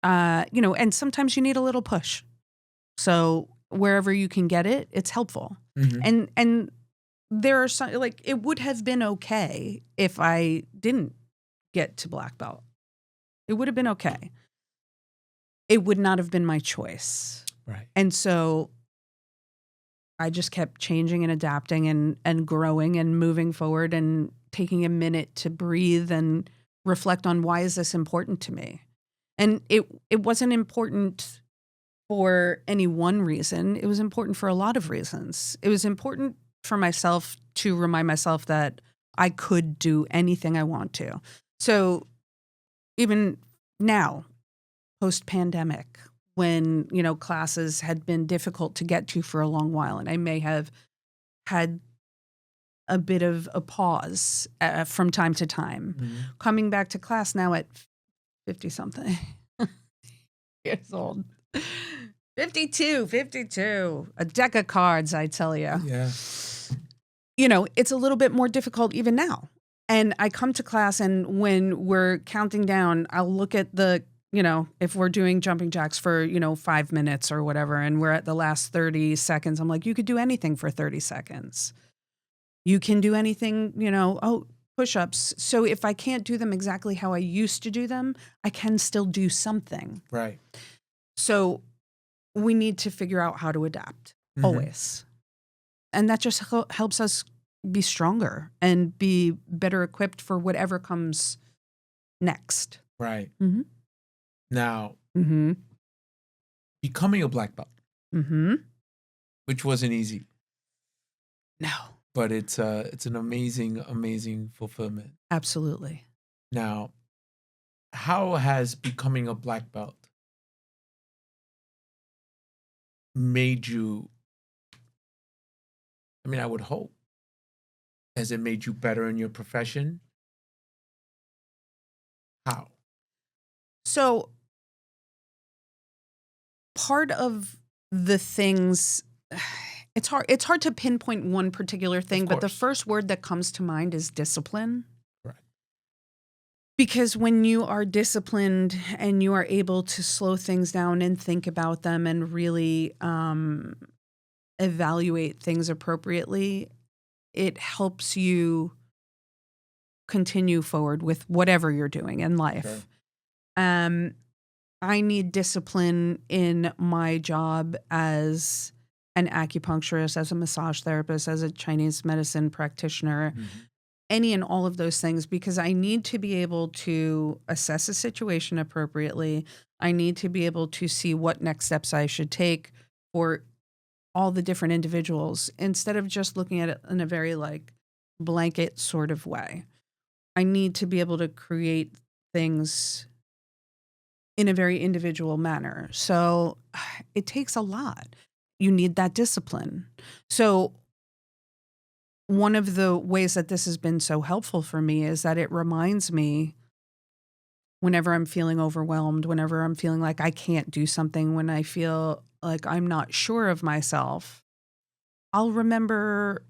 and sometimes you need a little push. So wherever you can get it, it's helpful. And there are some, like, it would have been okay if I didn't get to black belt. It would have been okay. It would not have been my choice. Right. And so I just kept changing and adapting and growing and moving forward and taking a minute to breathe and reflect on, why is this important to me? And it wasn't important for any one reason. It was important for a lot of reasons. It was important for myself to remind myself that I could do anything I want to. So even now, post-pandemic, when, classes had been difficult to get to for a long while, and I may have had a bit of a pause from time to time, coming back to class now at 50-something years old. 52, a deck of cards, I tell you. Yeah. It's a little bit more difficult even now. And I come to class, and when we're counting down, I'll look at the, if we're doing jumping jacks for, 5 minutes or whatever, and we're at the last 30 seconds, I'm like, you could do anything for 30 seconds. You can do anything, push-ups. So if I can't do them exactly how I used to do them, I can still do something. Right. So we need to figure out how to adapt always. And that just helps us be stronger and be better equipped for whatever comes next. Right. Mm-hmm. Now, becoming a black belt, which wasn't easy. No. But it's an amazing, amazing fulfillment. Absolutely. Now, how has becoming a black belt made you, I would hope, has it made you better in your profession? How? So part of the things, it's hard to pinpoint one particular thing, but the first word that comes to mind is discipline. Right. Because when you are disciplined and you are able to slow things down and think about them and really evaluate things appropriately, it helps you continue forward with whatever you're doing in life. Sure. I need discipline in my job as an acupuncturist, as a massage therapist, as a Chinese medicine practitioner, any and all of those things, because I need to be able to assess a situation appropriately. I need to be able to see what next steps I should take for all the different individuals, instead of just looking at it in a very blanket sort of way. I need to be able to create things in a very individual manner. So it takes a lot. You need that discipline. So one of the ways that this has been so helpful for me is that it reminds me, whenever I'm feeling overwhelmed, whenever I'm feeling like I can't do something, when I feel like I'm not sure of myself, I'll remember,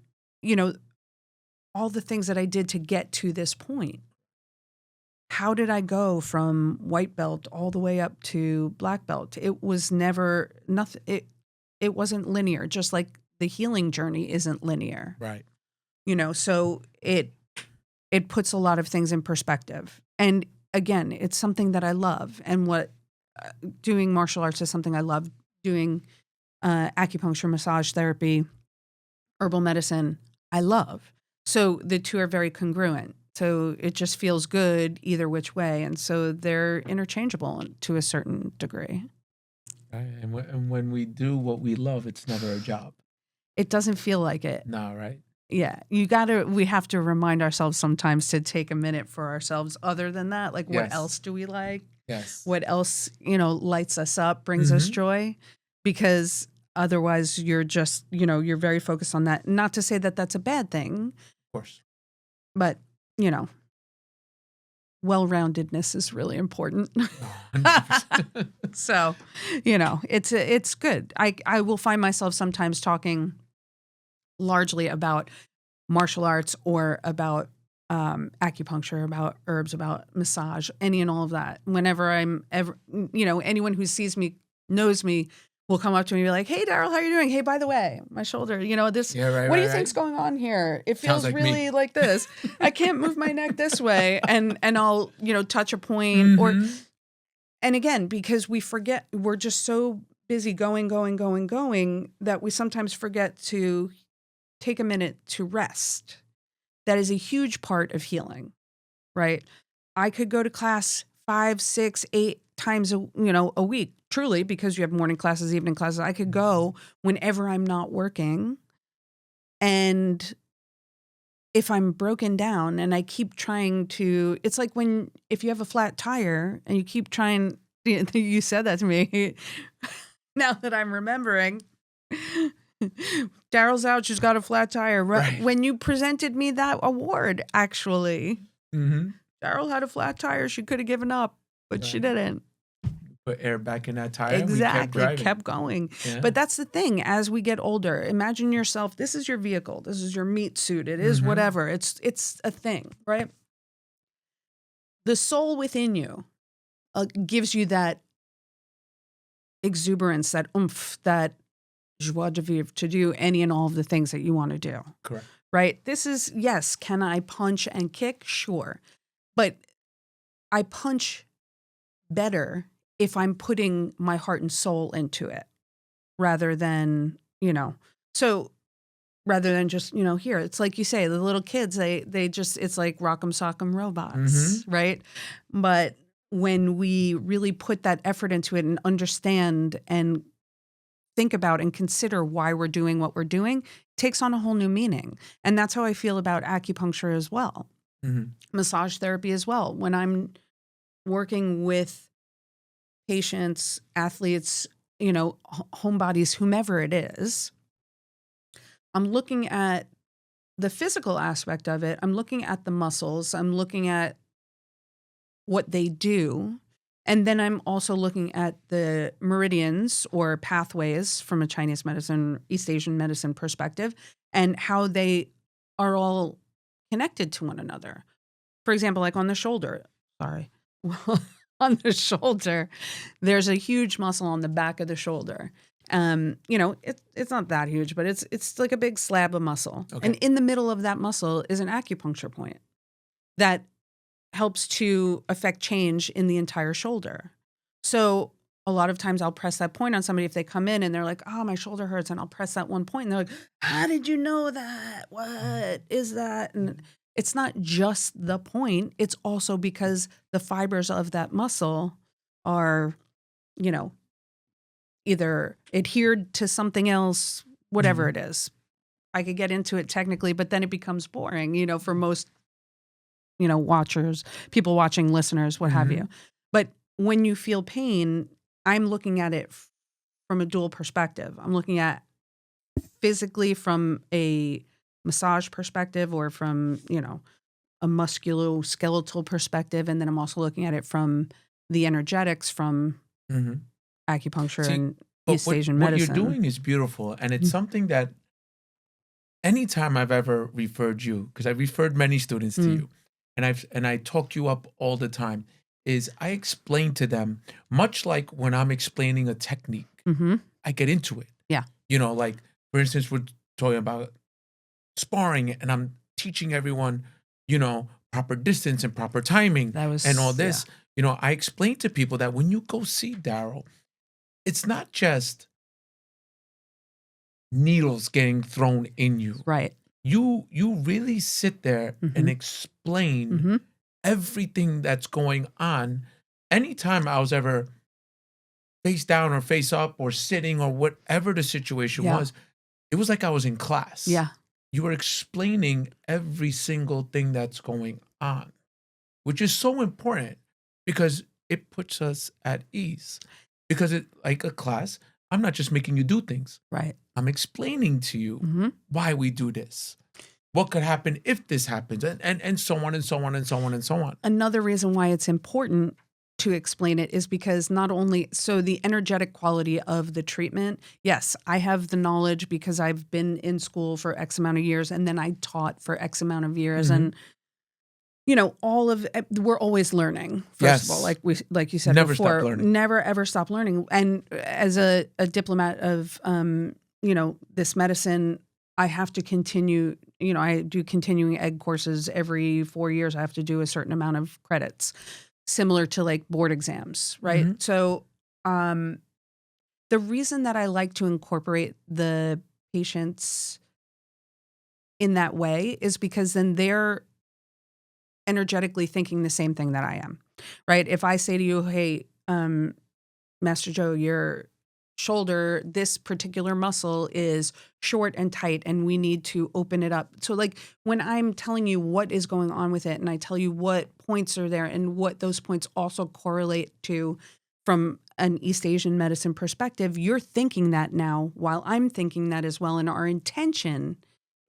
all the things that I did to get to this point. How did I go from white belt all the way up to black belt? It was never nothing. It wasn't linear, just like the healing journey isn't linear. Right. So it puts a lot of things in perspective. And again, it's something that I love. And doing martial arts is something I love. Doing acupuncture, massage therapy, herbal medicine, I love. So the two are very congruent. So it just feels good either which way. And so they're interchangeable to a certain degree. Right. And when we do what we love, it's never a job. It doesn't feel like it. No, right? Yeah. We have to remind ourselves sometimes to take a minute for ourselves. Other than that, what else do we like? Yes. What else, lights us up, brings us joy? Because otherwise you're just, you're very focused on that. Not to say that that's a bad thing. Of course. But, well-roundedness is really important. So, it's good. I will find myself sometimes talking largely about martial arts or about acupuncture, about herbs, about massage, any and all of that. Whenever I'm ever, anyone who sees me knows me. will come up to me and be like, "Hey, Daryl, how are you doing? Hey, by the way, my shoulder, this, Yeah, right, what do right, you think's right. going on here? It Sounds feels like really me. like this. I can't move my neck this way." And I'll, touch a point Mm-hmm. and again, because we forget, we're just so busy going that we sometimes forget to take a minute to rest. That is a huge part of healing, right? I could go to class 5, 6, 8 times a week, truly, because you have morning classes, evening classes. I could go whenever I'm not working. And if I'm broken down and I keep trying to, it's like if you have a flat tire and you keep trying, you said that to me. Now that I'm remembering, Daryl's out, she's got a flat tire. Right. When you presented me that award, actually, Mm-hmm. Daryl had a flat tire. She could have given up, but she Right. didn't. Put air back in that tire. And we Exactly. kept driving. Going. Yeah. But that's the thing. As we get older, imagine yourself, this is your vehicle. This is your meat suit. It is Mhm. whatever. It's a thing, right? The soul within you gives you that exuberance, that oomph, that joie de vivre to do any and all of the things that you want to do. Correct. Right? This is, yes, can I punch and kick? Sure. But I punch better if I'm putting my heart and soul into it rather than, so rather than just, here, it's like you say, the little kids, they just, it's like rock'em sock'em robots, right? But when we really put that effort into it and understand and think about and consider why we're doing what we're doing, it takes on a whole new meaning. And that's how I feel about acupuncture as well. Mm-hmm. Massage therapy as well. When I'm working with patients, athletes, homebodies, whomever it is, I'm looking at the physical aspect of it. I'm looking at the muscles. I'm looking at what they do. And then I'm also looking at the meridians or pathways from a Chinese medicine, East Asian medicine perspective, and how they are all connected to one another. For example, like on the shoulder, on the shoulder, there's a huge muscle on the back of the shoulder. It's not that huge, but it's like a big slab of muscle. Okay. And in the middle of that muscle is an acupuncture point that helps to affect change in the entire shoulder. So a lot of times I'll press that point on somebody if they come in and they're like, "Oh, my shoulder hurts," and I'll press that one point and they're like, "How did you know that? What is that?" And it's not just the point. It's also because the fibers of that muscle are, either adhered to something else, whatever it is. I could get into it technically, but then it becomes boring, for most, watchers, people watching, listeners, what have you. But when you feel pain, I'm looking at it from a dual perspective. I'm looking at physically from a massage perspective or from, a musculoskeletal perspective. And then I'm also looking at it from the energetics from acupuncture and East Asian medicine. What you're doing is beautiful. And it's something that anytime I've ever referred you, because I've referred many students to you, and I talk you up all the time, is I explain to them, much like when I'm explaining a technique, I get into it. Yeah. Like, for instance, we're talking about sparring and I'm teaching everyone, proper distance and proper timing and all this. Yeah. I explain to people that when you go see Daryl, it's not just needles getting thrown in you. Right. You really sit there and explain everything that's going on. Anytime I was ever face down or face up or sitting or whatever the situation was, it was like I was in class. Yeah. You were explaining every single thing that's going on, which is so important because it puts us at ease. Because it, like a class, I'm not just making you do things. Right. I'm explaining to you why we do this, what could happen if this happens, and so on and so on and so on and so on. Another reason why it's important to explain it is because not only, so the energetic quality of the treatment, yes, I have the knowledge because I've been in school for X amount of years and then I taught for X amount of years. And all of we're always learning. First of all, like you said Never before, stop learning. never ever stop learning. And as a diplomat of this medicine, I have to continue. I do continuing ed courses every 4 years. I have to do a certain amount of credits, similar to like board exams, right? Mhm. So, the reason that I like to incorporate the patients in that way is because then they're energetically thinking the same thing that I am, right? If I say to you, hey, Master Joe, your shoulder, this particular muscle is short and tight and we need to open it up. So like when I'm telling you what is going on with it and I tell you what points are there and what those points also correlate to from an East Asian medicine perspective, you're thinking that now while I'm thinking that as well. And our intention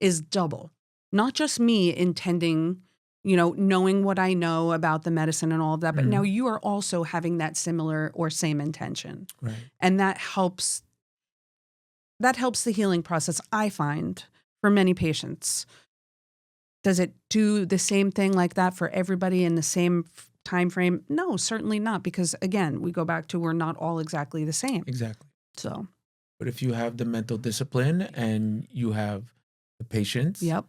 is double, not just me intending, knowing what I know about the medicine and all of that, but now you are also having that similar or same intention. Right. And that helps the healing process, I find, for many patients. Does it do the same thing like that for everybody in the same time frame? No, certainly not, because again, we go back to we're not all exactly the same. Exactly. So, but if you have the mental discipline and you have the patience, yep.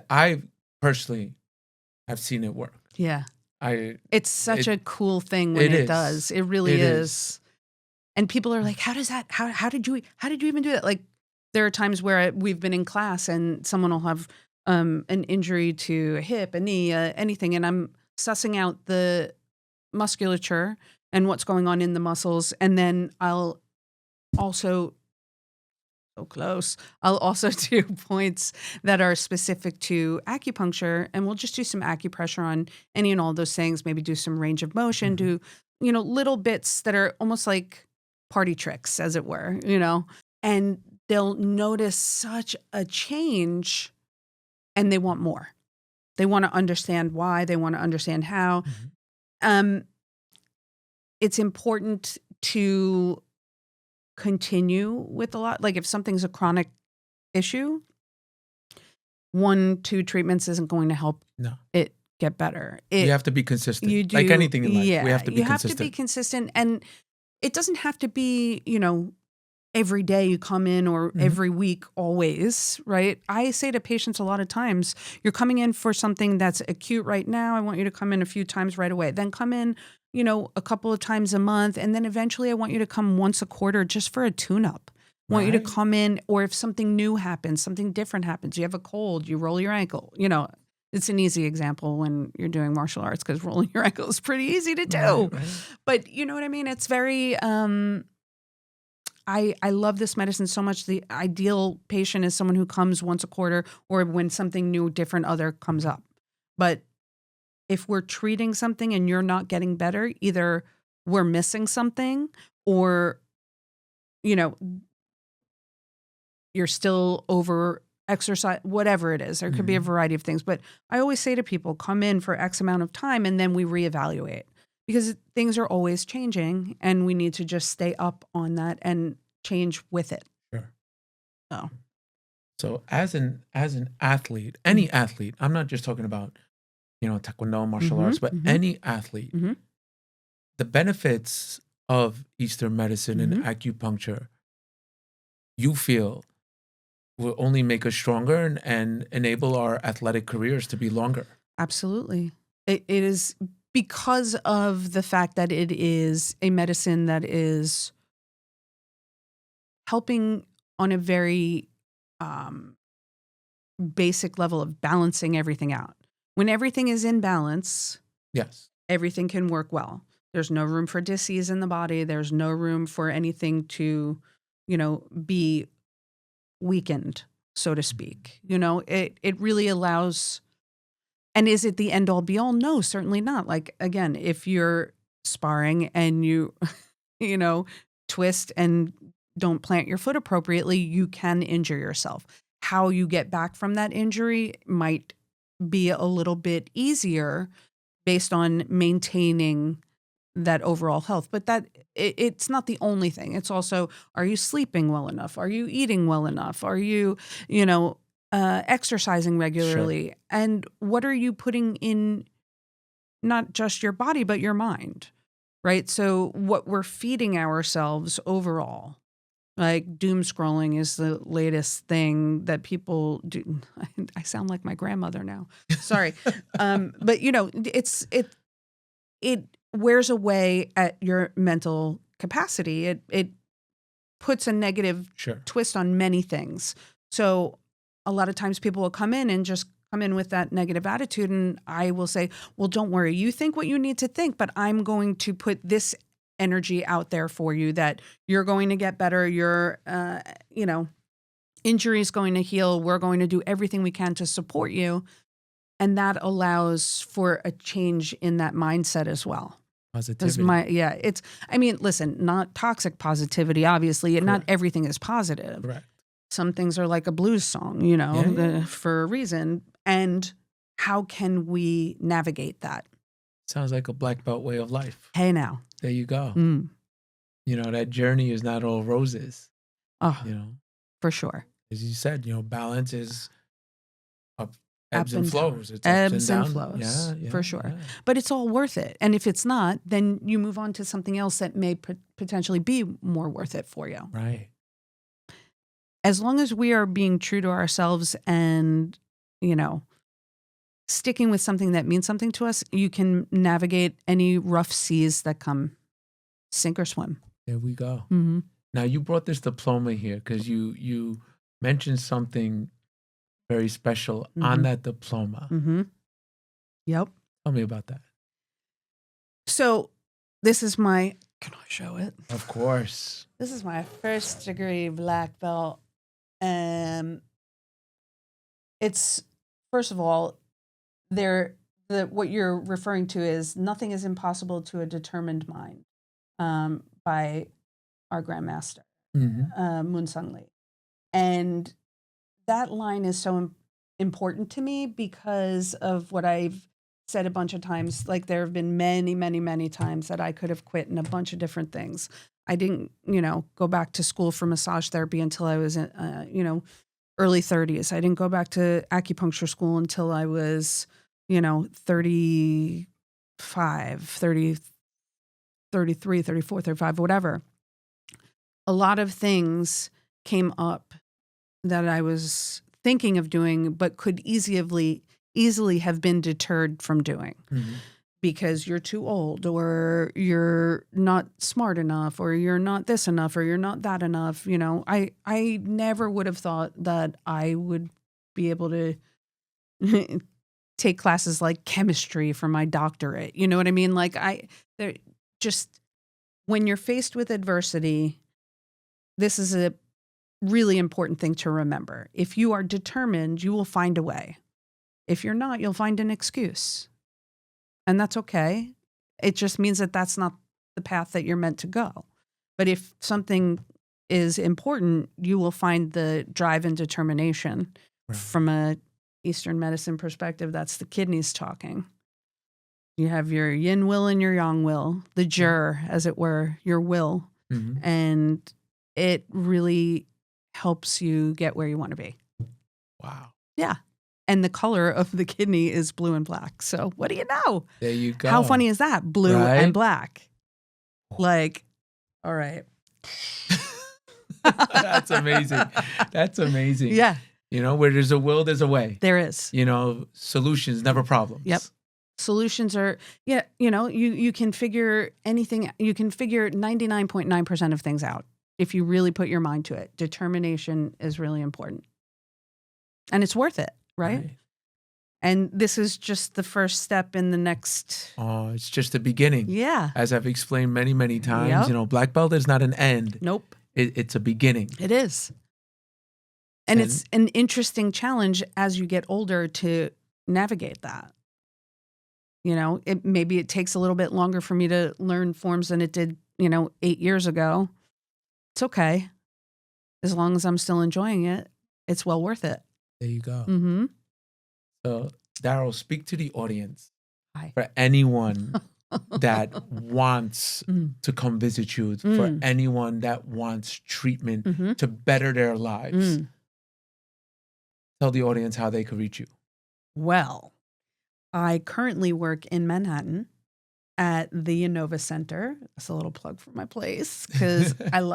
I personally have seen it work. Yeah. It's such a cool thing when it does. It really is. And people are like, how did you even do that? Like there are times where we've been in class and someone will have an injury to a hip, a knee, anything. And I'm sussing out the musculature and what's going on in the muscles. And then I'll also do points that are specific to acupuncture, and we'll just do some acupressure on any and all those things, maybe do some range of motion, do, little bits that are almost like party tricks, as it were, and they'll notice such a change and they want more. They want to understand why, they want to understand how. It's important to continue with a lot. Like if something's a chronic issue, 1-2 treatments isn't going to help it get better. You have to be consistent. You do, like anything in life. Yeah, we have to be consistent. You have to be consistent. And it doesn't have to be, every day you come in or every week always, right? I say to patients a lot of times, you're coming in for something that's acute right now. I want you to come in a few times right away. Then come in, a couple of times a month. And then eventually I want you to come once a quarter just for a tune-up. I want you to come in, or if something new happens, something different happens, you have a cold, you roll your ankle, it's an easy example when you're doing martial arts because rolling your ankle is pretty easy to do. Right. But you know what I mean? It's very, I love this medicine so much. The ideal patient is someone who comes once a quarter or when something new, different, other comes up. But if we're treating something and you're not getting better, either we're missing something or, you're still over exercise, whatever it is. There could be a variety of things. But I always say to people, come in for X amount of time and then we reevaluate. Because things are always changing and we need to just stay up on that and change with it. Sure. So as an athlete, any athlete, I'm not just talking about, taekwondo, martial arts, but any athlete, the benefits of Eastern medicine and acupuncture, you feel will only make us stronger and enable our athletic careers to be longer. Absolutely. It is because of the fact that it is a medicine that is helping on a very basic level of balancing everything out. When everything is in balance, yes, everything can work well. There's no room for disease in the body. There's no room for anything to, be weakened, so to speak. It really allows. And is it the end all be all? No, certainly not. Like, again, if you're sparring and you, twist and don't plant your foot appropriately, you can injure yourself. How you get back from that injury might be a little bit easier based on maintaining that overall health. But it's not the only thing. It's also, are you sleeping well enough? Are you eating well enough? Are you, exercising regularly, and what are you putting in not just your body, but your mind, right? So what we're feeding ourselves overall, like doom scrolling is the latest thing that people do. I sound like my grandmother now. Sorry. But it wears away at your mental capacity. It puts a negative twist on many things. So a lot of times people will come in and just come in with that negative attitude, and I will say, well, don't worry. You think what you need to think, but I'm going to put this energy out there for you that you're going to get better. Your, injury is going to heal. We're going to do everything we can to support you. And that allows for a change in that mindset as well. Positivity. Listen, not toxic positivity, obviously. Correct. Not everything is positive. Correct. Some things are like a blues song, for a reason. And how can we navigate that? Sounds like a black belt way of life. Hey, now. There you go. Mm. That journey is not all roses. Oh, for sure. As you said, balance is ebbs and flows. It's ebbs and flows. Yeah, for sure. Yeah. But it's all worth it. And if it's not, then you move on to something else that may potentially be more worth it for you. Right. As long as we are being true to ourselves and, sticking with something that means something to us, you can navigate any rough seas that come, sink or swim. There we go. Mm-hmm. Now, you brought this diploma here because you mentioned something very special on that diploma. Mm-hmm. Yep. Tell me about that. So this is can I show it? Of course. This is my first degree black belt. It's, first of all, what you're referring to is nothing is impossible to a determined mind, by our grandmaster, Moon Sung Lee. And that line is so important to me because of what I've said a bunch of times. Like, there have been many, many, many times that I could have quit in a bunch of different things. I didn't, go back to school for massage therapy until I was in, early 30s. I didn't go back to acupuncture school until I was, 35, 30, 33, 34, 35, whatever. A lot of things came up that I was thinking of doing, but could easily have been deterred from doing. Mm-hmm. Because you're too old, or you're not smart enough, or you're not this enough, or you're not that enough. I never would have thought that I would be able to take classes like chemistry for my doctorate. You know what I mean? Like, when you're faced with adversity, this is a really important thing to remember. If you are determined, you will find a way. If you're not, you'll find an excuse. And that's okay. It just means that that's not the path that you're meant to go. But if something is important, you will find the drive and determination. Right. From a Eastern medicine perspective, that's the kidneys talking. You have your yin will and your yang will, the jur, as it were, your will. Mm-hmm. And it really helps you get where you want to be. Wow. Yeah. And the color of the kidney is blue and black. So what do you know? There you go. How funny is that? Blue and black. Like, all right. That's amazing. That's amazing. Yeah. Where there's a will, there's a way. There is. Solutions, never problems. Yep. Solutions are, you can figure anything. You can figure 99.9% of things out if you really put your mind to it. Determination is really important. And it's worth it, right? And this is just the first step in the next. Oh, it's just the beginning. Yeah. As I've explained many, many times, black belt is not an end. Nope. It's a beginning. It is. And it's an interesting challenge as you get older to navigate that. Maybe it takes a little bit longer for me to learn forms than it did, 8 years ago. It's okay. As long as I'm still enjoying it, it's well worth it. There you go. Mm-hmm. So, Daryl, speak to the audience. Hi. For anyone that wants to come visit you, for anyone that wants treatment to better their lives. tell the audience how they could reach you. Well, I currently work in Manhattan at the Innova Center. That's a little plug for my place because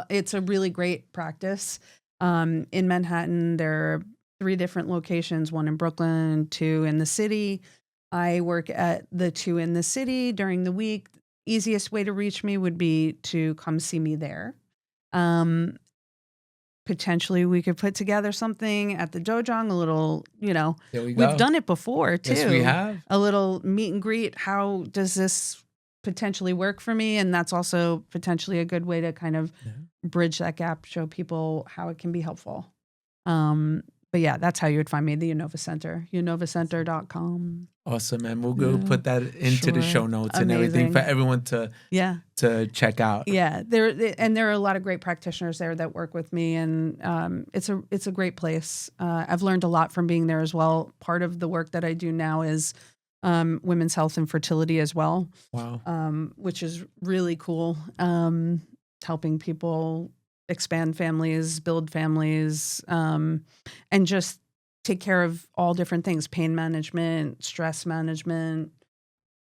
it's a really great practice. In Manhattan, there are 3 different locations, 1 in Brooklyn, 2 in the city. I work at the 2 in the city during the week. Easiest way to reach me would be to come see me there. Potentially we could put together something at the Dojang, a little, There we go. we've done it before too. Yes, we have. A little meet and greet. How does this potentially work for me? And that's also potentially a good way to kind of bridge that gap, show people how it can be helpful. But yeah, that's how you would find me, the Innova Center, innovacenter.com. Awesome, and we'll go put that into the show notes and everything for everyone to check out. Yeah, there are a lot of great practitioners there that work with me, and it's a great place. I've learned a lot from being there as well. Part of the work that I do now is women's health and fertility as well. Wow, which is really cool. Helping people expand families, build families, and just take care of all different things: pain management, stress management,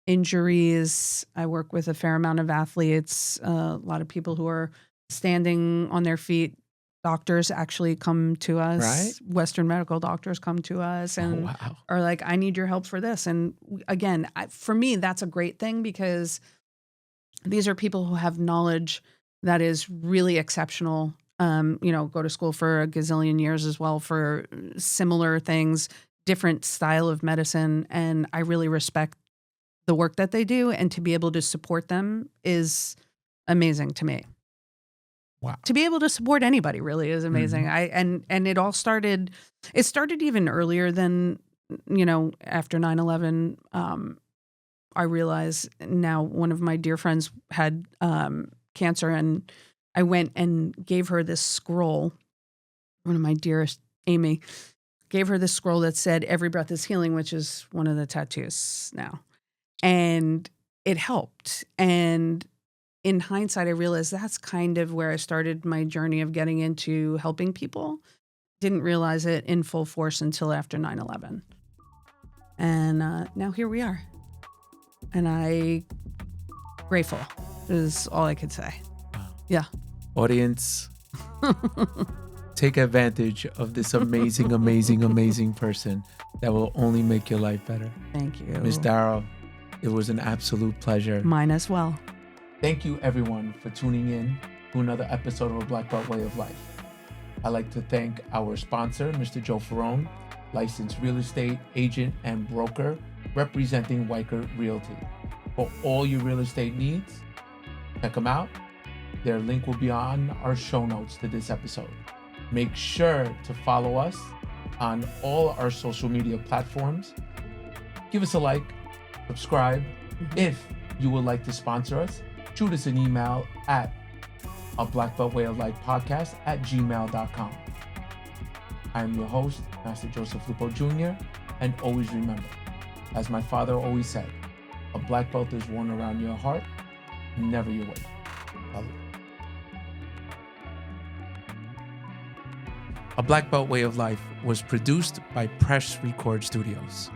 injuries. I work with a fair amount of athletes, a lot of people who are standing on their feet. Doctors actually come to us, right? Western medical doctors come to us and are like, I need your help for this. And again, for me, that's a great thing because these are people who have knowledge that is really exceptional. Go to school for a gazillion years as well for similar things, different style of medicine. And I really respect the work that they do, and to be able to support them is amazing to me. Wow. To be able to support anybody really is amazing. Mm-hmm. And it started even earlier than, after 9/11. I realized now one of my dear friends had cancer, and I went and gave her this scroll. One of my dearest, Amy, gave her this scroll that said, "Every breath is healing," which is one of the tattoos now. And it helped. And in hindsight, I realized that's kind of where I started my journey of getting into helping people. Didn't realize it in full force until after 9/11. And now here we are. And I'm grateful is all I could say. Yeah. Audience, take advantage of this amazing, amazing, amazing person that will only make your life better. Thank you. Ms. Daryl, it was an absolute pleasure. Mine as well. Thank you, everyone, for tuning in to another episode of A Black Belt Way of Life. I'd like to thank our sponsor, Mr. Joe Ferrone, licensed real estate agent and broker representing Weicker Realty. For all your real estate needs, check them out. Their link will be on our show notes to this episode. Make sure to follow us on all our social media platforms. Give us a like, subscribe. If you would like to sponsor us, shoot us an email at a Black Belt Way of Life podcast at gmail.com. I am your host, Master Joseph Lupo Jr., and always remember, as my father always said, a black belt is worn around your heart, never your waist. A Black Belt Way of Life was produced by Press Record Studios.